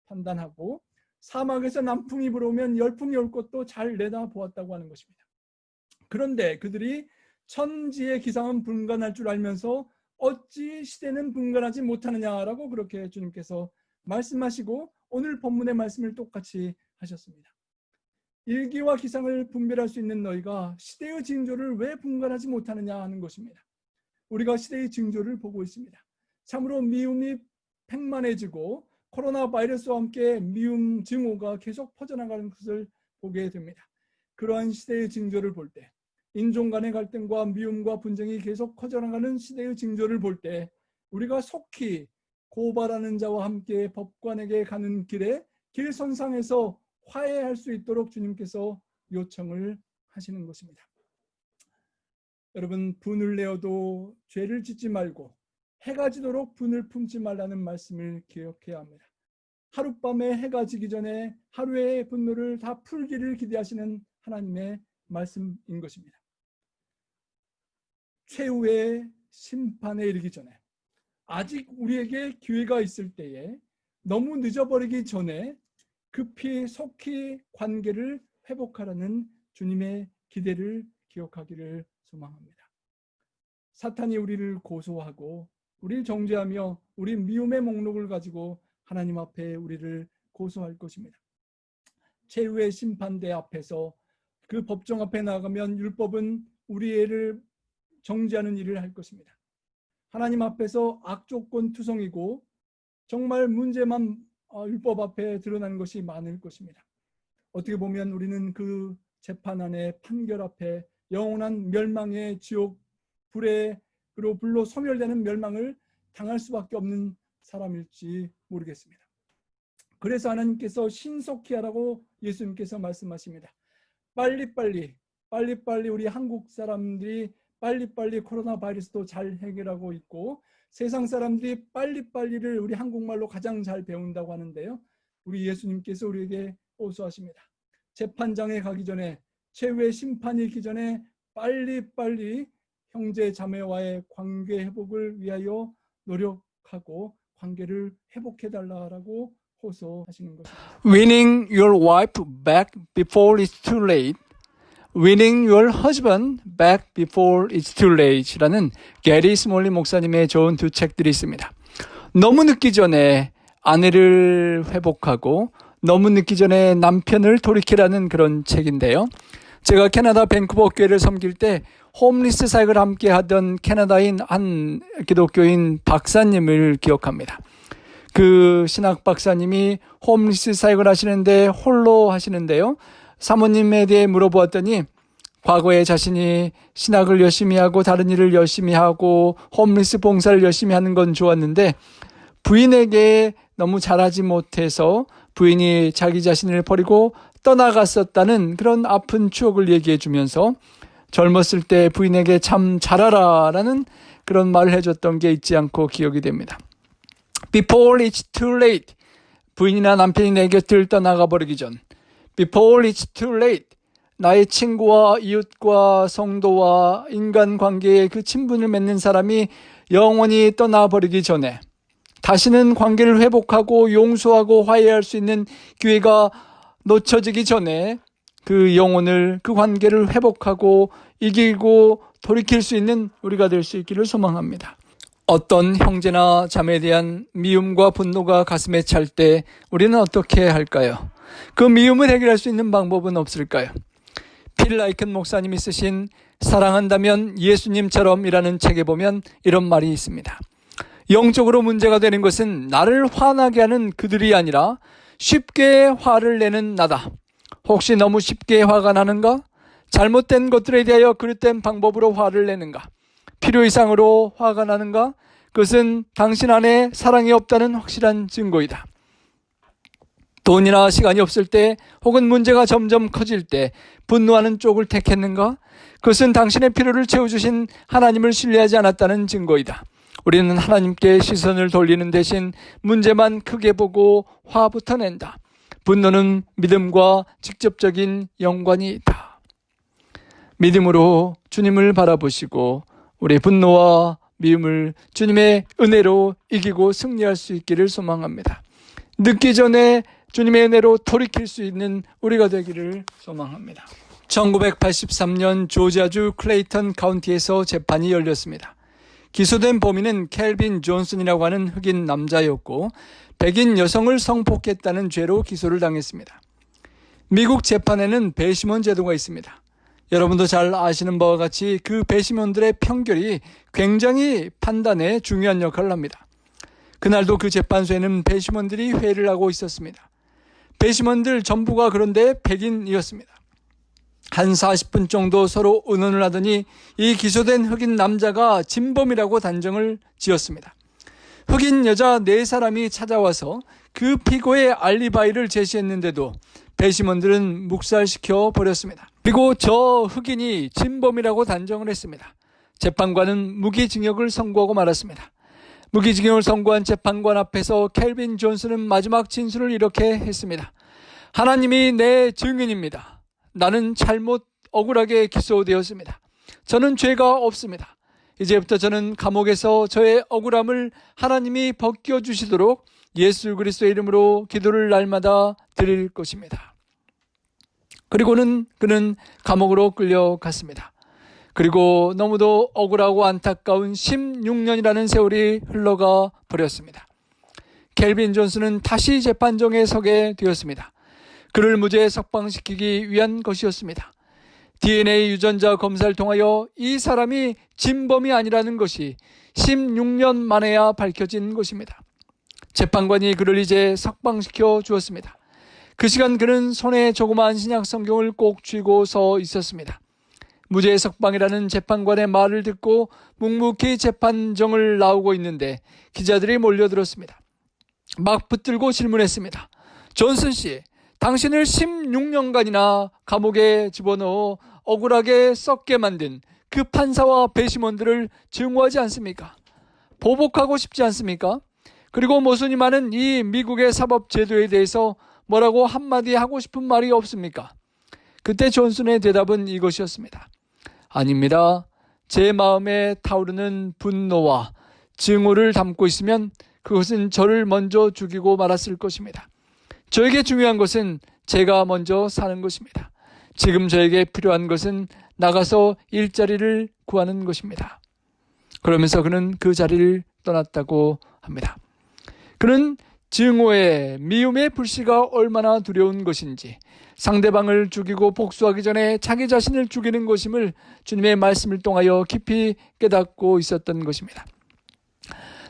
판단하고 사막에서 남풍이 불어오면 열풍이 올 것도 잘 내다보았다고 하는 것입니다. 그런데 그들이 천지의 기상은 분간할 줄 알면서 어찌 시대는 분간하지 못하느냐라고 그렇게 주님께서 말씀하시고 오늘 본문의 말씀을 똑같이 하셨습니다. 일기와 기상을 분별할 수 있는 너희가 시대의 징조를 왜 분간하지 못하느냐 하는 것입니다. 우리가 시대의 징조를 보고 있습니다. 참으로 미움이 팽만해지고 코로나 바이러스와 함께 미움 증오가 계속 퍼져나가는 것을 보게 됩니다. 그러한 시대의 징조를 볼 때 인종 간의 갈등과 미움과 분쟁이 계속 커져나가는 시대의 징조를 볼 때 우리가 속히 고발하는 자와 함께 법관에게 가는 길에 길선상에서 화해할 수 있도록 주님께서 요청을 하시는 것입니다. 여러분, 분을 내어도 죄를 짓지 말고 해가 지도록 분을 품지 말라는 말씀을 기억해야 합니다. 하룻밤에 해가 지기 전에 하루의 분노를 다 풀기를 기대하시는 하나님의 말씀인 것입니다. 최후의 심판에 이르기 전에 아직 우리에게 기회가 있을 때에 너무 늦어버리기 전에 급히 속히 관계를 회복하라는 주님의 기대를 기억하기를 소망합니다. 사탄이 우리를 고소하고 우리를 정죄하며 우리 미움의 목록을 가지고 하나님 앞에 우리를 고소할 것입니다. 최후의 심판대 앞에서 그 법정 앞에 나가면 율법은 우리를 정죄하는 일을 할 것입니다. 하나님 앞에서 악조건 투성이고 정말 문제만 율법 앞에 드러나는 것이 많을 것입니다. 어떻게 보면 우리는 그 재판 안에 판결 앞에 영원한 멸망의 지옥 불로 불로 소멸되는 멸망을 당할 수밖에 없는 사람일지 모르겠습니다. 그래서 하나님께서 신속히 하라고 예수님께서 말씀하십니다. 빨리빨리 우리 한국 사람들이 빨리빨리 코로나 바이러스도 잘 해결하고 있고 세상 사람들이 빨리빨리를 우리 한국말로 가장 잘 배운다고 하는데요. 우리 예수님께서 우리에게 호소하십니다. 재판장에 가기 전에 최후의 심판이 있기 전에 빨리빨리 형제 자매와의 관계 회복을 위하여 노력하고 관계를 회복해달라고 호소하시는 것입니다. Winning your wife back before it's too late. Winning your husband back before it's too late라는 게리 스몰리 목사님의 좋은 두 책들이 있습니다. 너무 늦기 전에 아내를 회복하고 너무 늦기 전에 남편을 돌이키라는 그런 책인데요. 제가 캐나다 밴쿠버 교회를 섬길 때 홈리스 사역을 함께 하던 캐나다인 한 기독교인 박사님을 기억합니다. 그 신학 박사님이 홈리스 사역을 하시는데 홀로 하시는데요. 사모님에 대해 물어보았더니 과거에 자신이 신학을 열심히 하고 다른 일을 열심히 하고 홈리스 봉사를 열심히 하는 건 좋았는데 부인에게 너무 잘하지 못해서 부인이 자기 자신을 버리고 떠나갔었다는 그런 아픈 추억을 얘기해 주면서 젊었을 때 부인에게 참 잘하라 라는 그런 말을 해줬던 게 잊지 않고 기억이 됩니다. Before it's too late. 부인이나 남편이 내 곁을 떠나가 버리기 전. Before it's too late. 나의 친구와 이웃과 성도와 인간관계에 그 친분을 맺는 사람이 영원히 떠나버리기 전에 다시는 관계를 회복하고 용서하고 화해할 수 있는 기회가 놓쳐지기 전에 그 영혼을, 그 관계를 회복하고 이기고 돌이킬 수 있는 우리가 될 수 있기를 소망합니다. 어떤 형제나 자매에 대한 미움과 분노가 가슴에 찰 때 우리는 어떻게 할까요? 그 미움을 해결할 수 있는 방법은 없을까요? 필 라이큰 목사님이 쓰신 사랑한다면 예수님처럼이라는 책에 보면 이런 말이 있습니다. 영적으로 문제가 되는 것은 나를 화나게 하는 그들이 아니라 쉽게 화를 내는 나다. 혹시 너무 쉽게 화가 나는가? 잘못된 것들에 대하여 그릇된 방법으로 화를 내는가? 필요 이상으로 화가 나는가? 그것은 당신 안에 사랑이 없다는 확실한 증거이다. 돈이나 시간이 없을 때 혹은 문제가 점점 커질 때 분노하는 쪽을 택했는가? 그것은 당신의 필요를 채워주신 하나님을 신뢰하지 않았다는 증거이다. 우리는 하나님께 시선을 돌리는 대신 문제만 크게 보고 화부터 낸다. 분노는 믿음과 직접적인 연관이 있다. 믿음으로 주님을 바라보시고 우리 분노와 미움을 주님의 은혜로 이기고 승리할 수 있기를 소망합니다. 늦기 전에 주님의 은혜로 돌이킬 수 있는 우리가 되기를 소망합니다. 1983년 조지아주 클레이턴 카운티에서 재판이 열렸습니다. 기소된 범인은 켈빈 존슨이라고 하는 흑인 남자였고 백인 여성을 성폭행했다는 죄로 기소를 당했습니다. 미국 재판에는 배심원 제도가 있습니다. 여러분도 잘 아시는 바와 같이 그 배심원들의 판결이 굉장히 판단에 중요한 역할을 합니다. 그날도 그 재판소에는 배심원들이 회의를 하고 있었습니다. 배심원들 전부가 그런데 백인이었습니다. 한 40분 정도 서로 의논을 하더니 이 기소된 흑인 남자가 진범이라고 단정을 지었습니다. 흑인 여자 4사람이 찾아와서 그 피고의 알리바이를 제시했는데도 배심원들은 묵살시켜 버렸습니다. 그리고 저 흑인이 진범이라고 단정을 했습니다. 재판관은 무기징역을 선고하고 말았습니다. 무기징역을 선고한 재판관 앞에서 켈빈 존슨은 마지막 진술을 이렇게 했습니다. 하나님이 내 증인입니다. 나는 잘못 억울하게 기소되었습니다. 저는 죄가 없습니다. 이제부터 저는 감옥에서 저의 억울함을 하나님이 벗겨주시도록 예수 그리스도의 이름으로 기도를 날마다 드릴 것입니다. 그리고는 그는 감옥으로 끌려갔습니다. 그리고 너무도 억울하고 안타까운 16년이라는 세월이 흘러가 버렸습니다. 켈빈 존슨은 다시 재판정에 서게 되었습니다. 그를 무죄 석방시키기 위한 것이었습니다. DNA 유전자 검사를 통하여 이 사람이 진범이 아니라는 것이 16년 만에야 밝혀진 것입니다. 재판관이 그를 이제 석방시켜 주었습니다. 그 시간 그는 손에 조그마한 신약 성경을 꼭 쥐고 서 있었습니다. 무죄 석방이라는 재판관의 말을 듣고 묵묵히 재판정을 나오고 있는데 기자들이 몰려들었습니다. 막 붙들고 질문했습니다. 존슨 씨, 당신을 16년간이나 감옥에 집어넣어 억울하게 썩게 만든 그 판사와 배심원들을 증오하지 않습니까? 보복하고 싶지 않습니까? 그리고 모순이 많은 이 미국의 사법제도에 대해서 뭐라고 한마디 하고 싶은 말이 없습니까? 그때 존슨의 대답은 이것이었습니다. 아닙니다. 제 마음에 타오르는 분노와 증오를 담고 있으면 그것은 저를 먼저 죽이고 말았을 것입니다. 저에게 중요한 것은 제가 먼저 사는 것입니다. 지금 저에게 필요한 것은 나가서 일자리를 구하는 것입니다. 그러면서 그는 그 자리를 떠났다고 합니다. 그는 증오의 미움의 불씨가 얼마나 두려운 것인지, 상대방을 죽이고 복수하기 전에 자기 자신을 죽이는 것임을 주님의 말씀을 통하여 깊이 깨닫고 있었던 것입니다.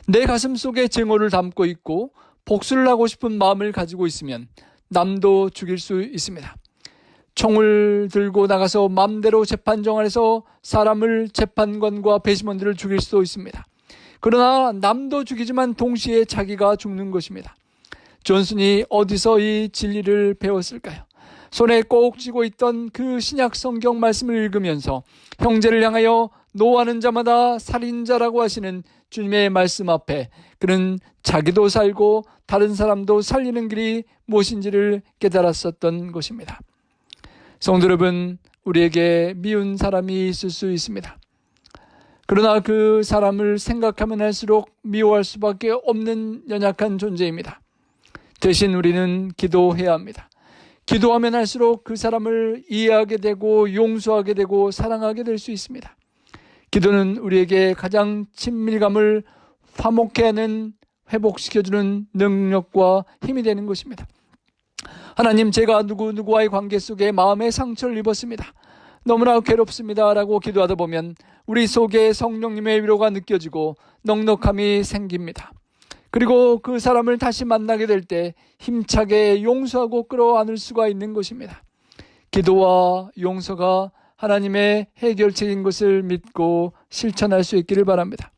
내 가슴 속에 증오를 담고 있고 복수를 하고 싶은 마음을 가지고 있으면 남도 죽일 수 있습니다. 총을 들고 나가서 마음대로 재판정 안에서 사람을, 재판관과 배심원들을 죽일 수도 있습니다. 그러나 남도 죽이지만 동시에 자기가 죽는 것입니다. 존슨이 어디서 이 진리를 배웠을까요? 손에 꼭 쥐고 있던 그 신약 성경 말씀을 읽으면서 형제를 향하여 노하는 자마다 살인자라고 하시는 주님의 말씀 앞에 그는 자기도 살고 다른 사람도 살리는 길이 무엇인지를 깨달았었던 것입니다. 성도 여러분, 우리에게 미운 사람이 있을 수 있습니다. 그러나 그 사람을 생각하면 할수록 미워할 수밖에 없는 연약한 존재입니다. 대신 우리는 기도해야 합니다. 기도하면 할수록 그 사람을 이해하게 되고 용서하게 되고 사랑하게 될 수 있습니다. 기도는 우리에게 가장 친밀감을 화목케 하는, 회복시켜주는 능력과 힘이 되는 것입니다. 하나님, 제가 누구와의 관계 속에 마음의 상처를 입었습니다. 너무나 괴롭습니다 라고 기도하다 보면 우리 속에 성령님의 위로가 느껴지고 넉넉함이 생깁니다. 그리고 그 사람을 다시 만나게 될 때 힘차게 용서하고 끌어안을 수가 있는 것입니다. 기도와 용서가 하나님의 해결책인 것을 믿고 실천할 수 있기를 바랍니다.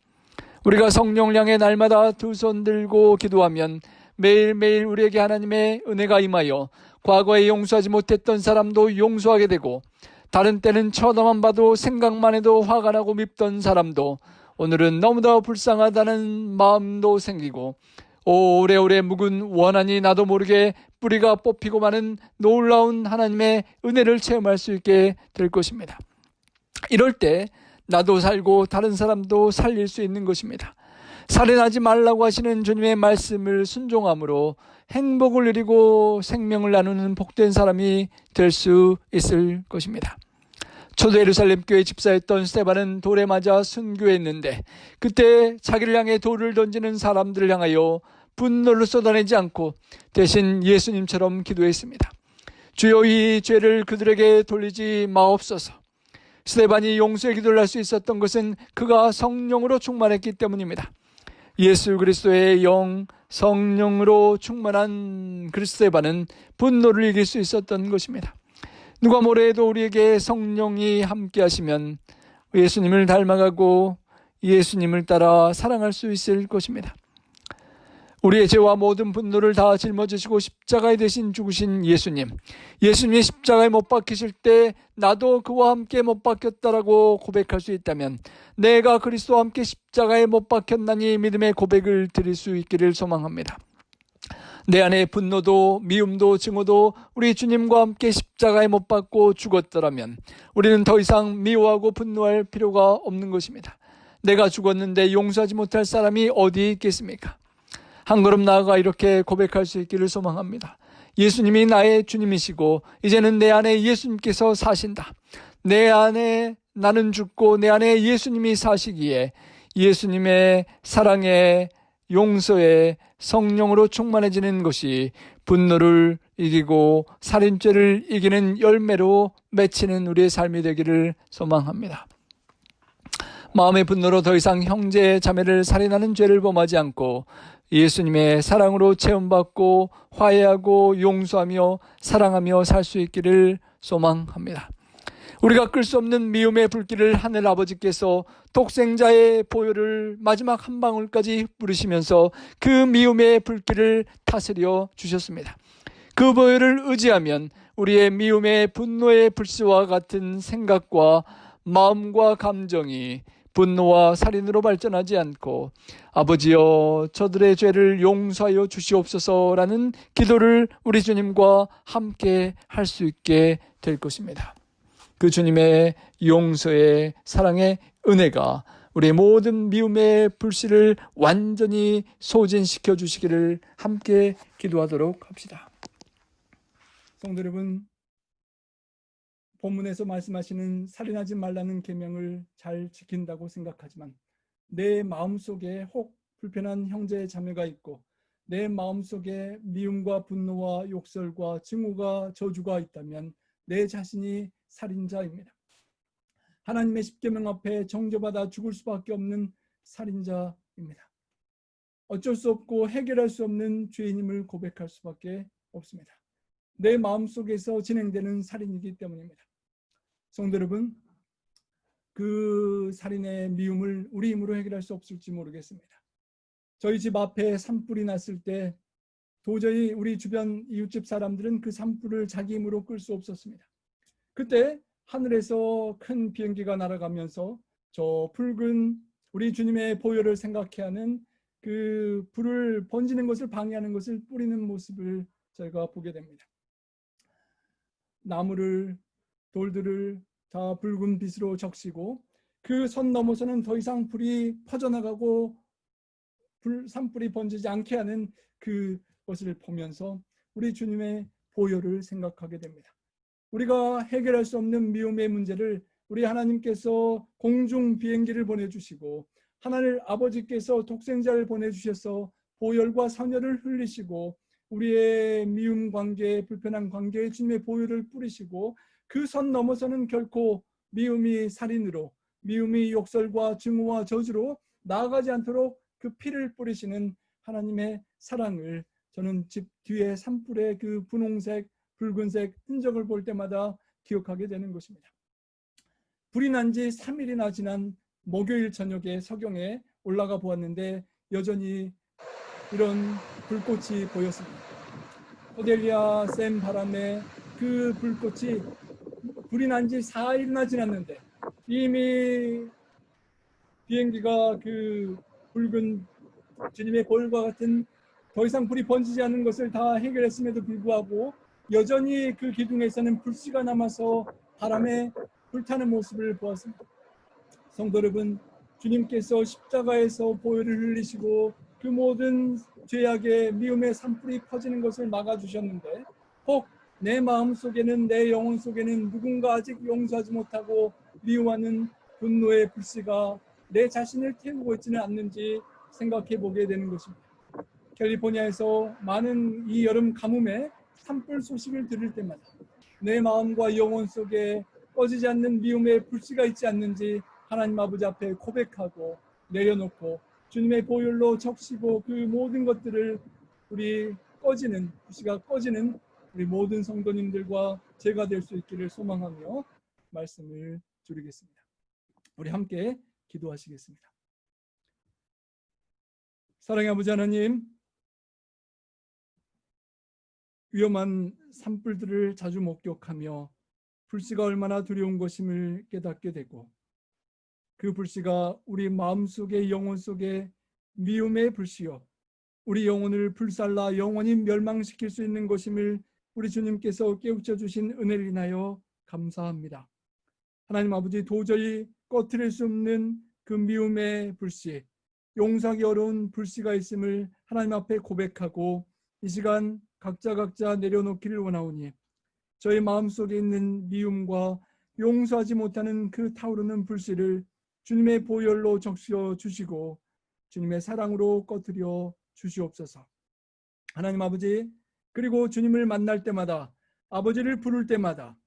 우리가 성령을 향해 날마다 두 손 들고 기도하면 매일매일 우리에게 하나님의 은혜가 임하여 과거에 용서하지 못했던 사람도 용서하게 되고, 다른 때는 쳐다만 봐도 생각만 해도 화가 나고 밉던 사람도 오늘은 너무나 불쌍하다는 마음도 생기고, 오래오래 묵은 원한이 나도 모르게 뿌리가 뽑히고 마는 놀라운 하나님의 은혜를 체험할 수 있게 될 것입니다. 이럴 때 나도 살고 다른 사람도 살릴 수 있는 것입니다. 살인하지 말라고 하시는 주님의 말씀을 순종함으로 행복을 누리고 생명을 나누는 복된 사람이 될 수 있을 것입니다. 초대 예루살렘 교회 집사였던 스데반은 돌에 맞아 순교했는데, 그때 자기를 향해 돌을 던지는 사람들을 향하여 분노를 쏟아내지 않고 대신 예수님처럼 기도했습니다. 주여, 이 죄를 그들에게 돌리지 마옵소서. 스데반이 용서의 기도를 할 수 있었던 것은 그가 성령으로 충만했기 때문입니다. 예수 그리스도의 영, 성령으로 충만한 스데반은 분노를 이길 수 있었던 것입니다. 누가 뭐래도 우리에게 성령이 함께 하시면 예수님을 닮아가고 예수님을 따라 사랑할 수 있을 것입니다. 우리의 죄와 모든 분노를 다 짊어지시고 십자가에 대신 죽으신 예수님이 십자가에 못 박히실 때 나도 그와 함께 못 박혔다라고 고백할 수 있다면, 내가 그리스도와 함께 십자가에 못 박혔나니 믿음의 고백을 드릴 수 있기를 소망합니다. 내 안에 분노도 미움도 증오도 우리 주님과 함께 십자가에 못 박고 죽었더라면 우리는 더 이상 미워하고 분노할 필요가 없는 것입니다. 내가 죽었는데 용서하지 못할 사람이 어디 있겠습니까? 한 걸음 나아가 이렇게 고백할 수 있기를 소망합니다. 예수님이 나의 주님이시고 이제는 내 안에 예수님께서 사신다. 내 안에 나는 죽고 내 안에 예수님이 사시기에 예수님의 사랑에, 용서에, 성령으로 충만해지는 것이 분노를 이기고 살인죄를 이기는 열매로 맺히는 우리의 삶이 되기를 소망합니다. 마음의 분노로 더 이상 형제 자매를 살인하는 죄를 범하지 않고 예수님의 사랑으로 체험받고 화해하고 용서하며 사랑하며 살 수 있기를 소망합니다. 우리가 끌 수 없는 미움의 불길을 하늘 아버지께서 독생자의 보혈을 마지막 한 방울까지 뿌리시면서 그 미움의 불길을 다스려 주셨습니다. 그 보혈을 의지하면 우리의 미움의 분노의 불씨와 같은 생각과 마음과 감정이 분노와 살인으로 발전하지 않고, 아버지여 저들의 죄를 용서하여 주시옵소서라는 기도를 우리 주님과 함께 할 수 있게 될 것입니다. 그 주님의 용서의 사랑의 은혜가 우리의 모든 미움의 불씨를 완전히 소진시켜 주시기를 함께 기도하도록 합시다. 성도 여러분, 본문에서 말씀하시는 살인하지 말라는 계명을 잘 지킨다고 생각하지만 내 마음속에 혹 불편한 형제 자매가 있고 내 마음속에 미움과 분노와 욕설과 증오가 저주가 있다면 내 자신이 살인자입니다. 하나님의 십계명 앞에 정죄받아 죽을 수밖에 없는 살인자입니다. 어쩔 수 없고 해결할 수 없는 죄인임을 고백할 수밖에 없습니다. 내 마음속에서 진행되는 살인이기 때문입니다. 성도 여러분, 그 살인의 미움을 우리 힘으로 해결할 수 없을지 모르겠습니다. 저희 집 앞에 산불이 났을 때 도저히 우리 주변 이웃집 사람들은 그 산불을 자기 힘으로 끌 수 없었습니다. 그때 하늘에서 큰 비행기가 날아가면서 저 붉은 우리 주님의 보혈을 생각해 하는 그 불을 번지는 것을 방해하는 것을 뿌리는 모습을 저희가 보게 됩니다. 나무를, 돌들을 다 붉은 빛으로 적시고 그 선 넘어서는 더 이상 불이 퍼져나가고 산불이 번지지 않게 하는 그것을 보면서 우리 주님의 보혈을 생각하게 됩니다. 우리가 해결할 수 없는 미움의 문제를 우리 하나님께서 공중 비행기를 보내주시고 하나님 아버지께서 독생자를 보내주셔서 보혈과 선혈을 흘리시고 우리의 미움 관계, 불편한 관계에 주님의 보혈을 뿌리시고 그 선 넘어서는 결코 미움이 살인으로, 미움이 욕설과 증오와 저주로 나아가지 않도록 그 피를 뿌리시는 하나님의 사랑을 저는 집 뒤에 산불의 그 분홍색, 붉은색 흔적을 볼 때마다 기억하게 되는 것입니다. 불이 난 지 3일이나 지난 목요일 저녁에 서경에 올라가 보았는데 여전히 이런 불꽃이 보였습니다. 코델리아 센 바람에 그 불꽃이 불이 난 지 4일이나 지났는데 이미 비행기가 그 붉은 주님의 보혈과 같은 더 이상 불이 번지지 않는 것을 다 해결했음에도 불구하고 여전히 그 기둥에서는 불씨가 남아서 바람에 불타는 모습을 보았습니다. 성도 여러분, 주님께서 십자가에서 보혈을 흘리시고 그 모든 죄악의 미움의 산불이 퍼지는 것을 막아주셨는데 혹 내 마음 속에는, 내 영혼 속에는 누군가 아직 용서하지 못하고 미워하는 분노의 불씨가 내 자신을 태우고 있지는 않는지 생각해 보게 되는 것입니다. 캘리포니아에서 많은 이 여름 가뭄에 산불 소식을 들을 때마다 내 마음과 영혼 속에 꺼지지 않는 미움의 불씨가 있지 않는지 하나님 아버지 앞에 고백하고 내려놓고 주님의 보혈로 적시고 그 모든 것들을 우리 꺼지는, 불씨가 꺼지는 우리 모든 성도님들과 제가 될 수 있기를 소망하며 말씀을 드리겠습니다. 우리 함께 기도하시겠습니다. 사랑의 아버지 하나님, 위험한 산불들을 자주 목격하며 불씨가 얼마나 두려운 것임을 깨닫게 되고 그 불씨가 우리 마음속에, 영혼 속에 미움의 불씨요 우리 영혼을 불살라 영원히 멸망시킬 수 있는 것임을 우리 주님께서 깨우쳐 주신 은혜를 인하여 감사합니다. 하나님 아버지, 도저히 꺼트릴 수 없는 그 미움의 불씨, 용서하기 어려운 불씨가 있음을 하나님 앞에 고백하고 이 시간 각자 내려놓기를 원하오니 저희 마음속에 있는 미움과 용서하지 못하는 그 타오르는 불씨를 주님의 보혈로 적셔 주시고 주님의 사랑으로 꺼뜨려 주시옵소서. 하나님 아버지, 그리고 주님을 만날 때마다, 아버지를 부를 때마다,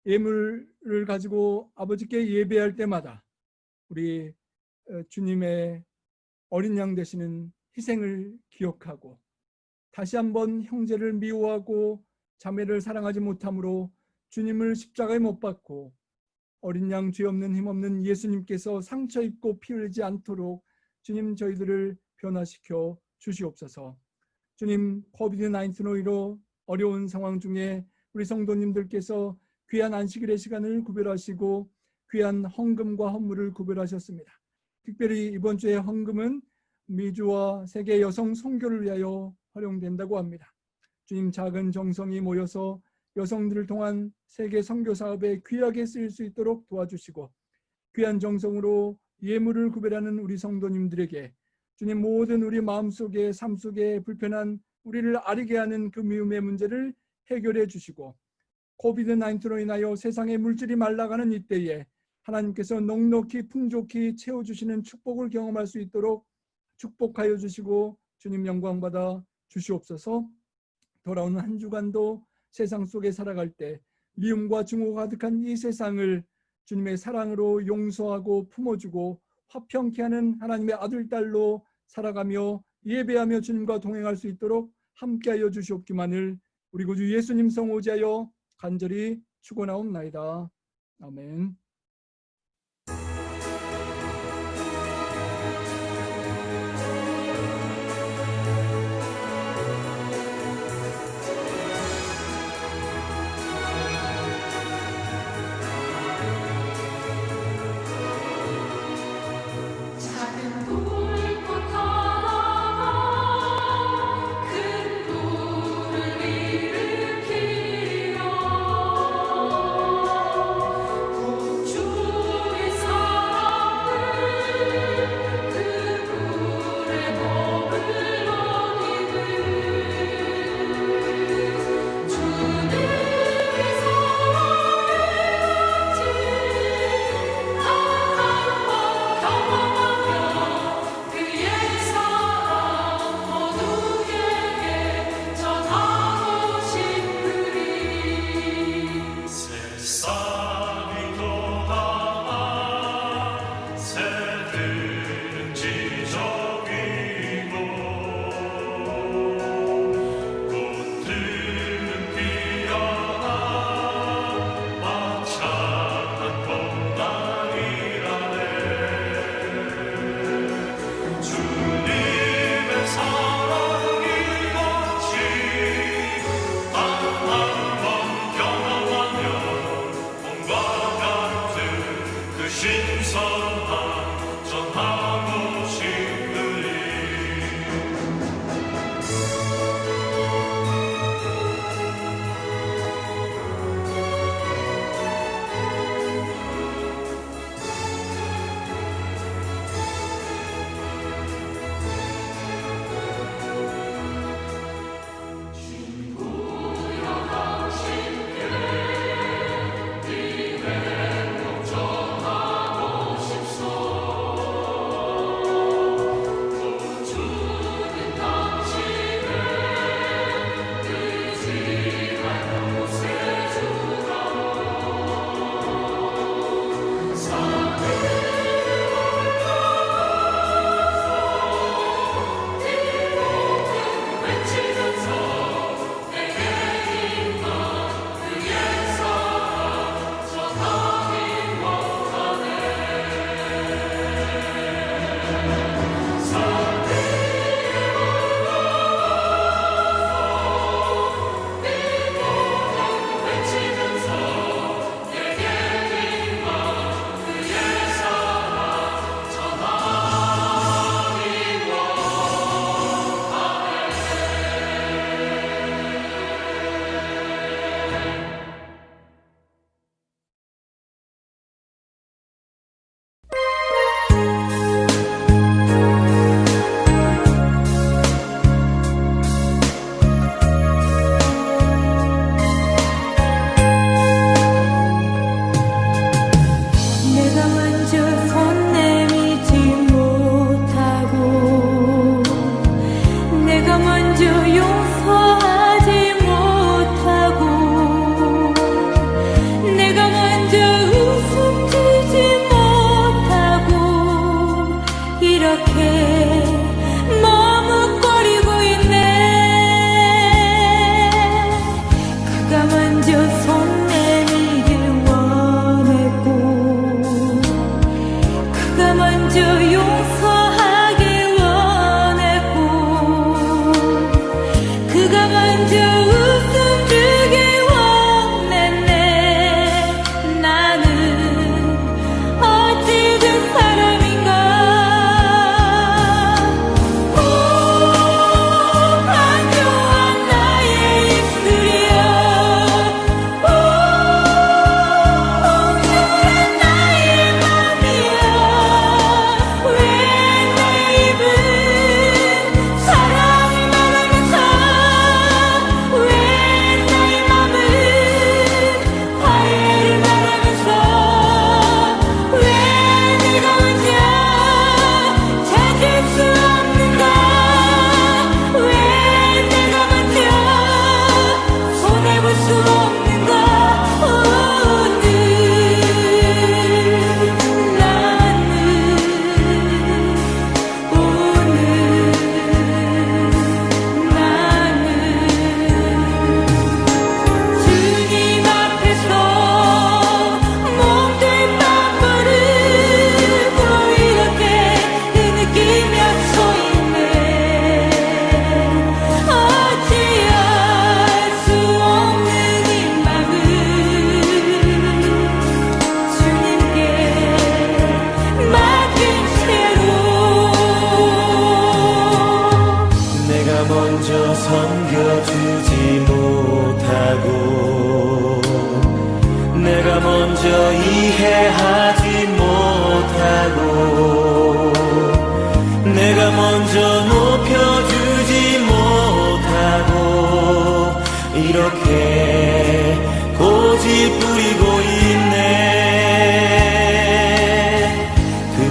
예물을 가지고 아버지께 예배할 때마다 우리 주님의 어린 양 되시는 희생을 기억하고 다시 한번 형제를 미워하고 자매를 사랑하지 못함으로 주님을 십자가에 못 박고 어린 양 죄 없는 힘없는 예수님께서 상처 입고 피 흘리지 않도록 주님 저희들을 변화시켜 주시옵소서. 주님, 코비드-19로 어려운 상황 중에 우리 성도님들께서 귀한 안식일의 시간을 구별하시고 귀한 헌금과 헌물을 구별하셨습니다. 특별히 이번 주에 헌금은 미주와 세계 여성 선교를 위하여 활용된다고 합니다. 주님, 작은 정성이 모여서 여성들을 통한 세계 선교 사업에 귀하게 쓰일 수 있도록 도와주시고 귀한 정성으로 예물을 구별하는 우리 성도님들에게 주님 모든 우리 마음속에 삶 속에 불편한 우리를 아리게 하는 그 미움의 문제를 해결해 주시고 코비드-19로 인하여 세상의 물질이 말라가는 이때에 하나님께서 넉넉히 풍족히 채워주시는 축복을 경험할 수 있도록 축복하여 주시고 주님 영광받아 주시옵소서. 돌아오는 한 주간도 세상 속에 살아갈 때 미움과 증오가 가득한 이 세상을 주님의 사랑으로 용서하고 품어주고 화평케 하는 하나님의 아들, 딸로 살아가며 예배하며 주님과 동행할 수 있도록 함께하여 주시옵기만을 우리 구주 예수님 성 오지하여 간절히 축원하옵나이다. 아멘.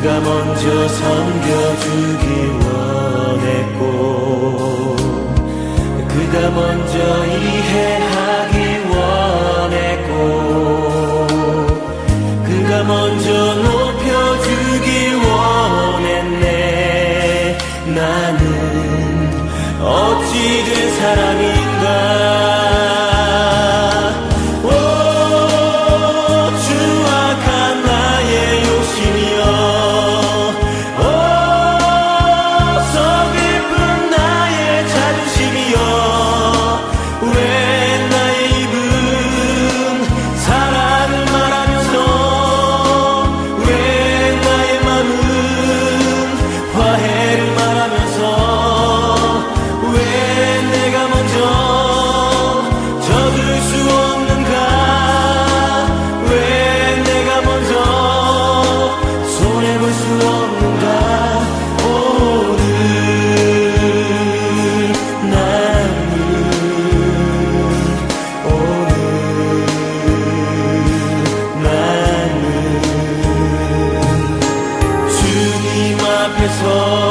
그가 먼저 섬겨주기 원했고 그가 먼저 이해하기 원했고 그가 먼저 높여주기 원했네. 나는 어찌된 사람인가. 주님 앞에서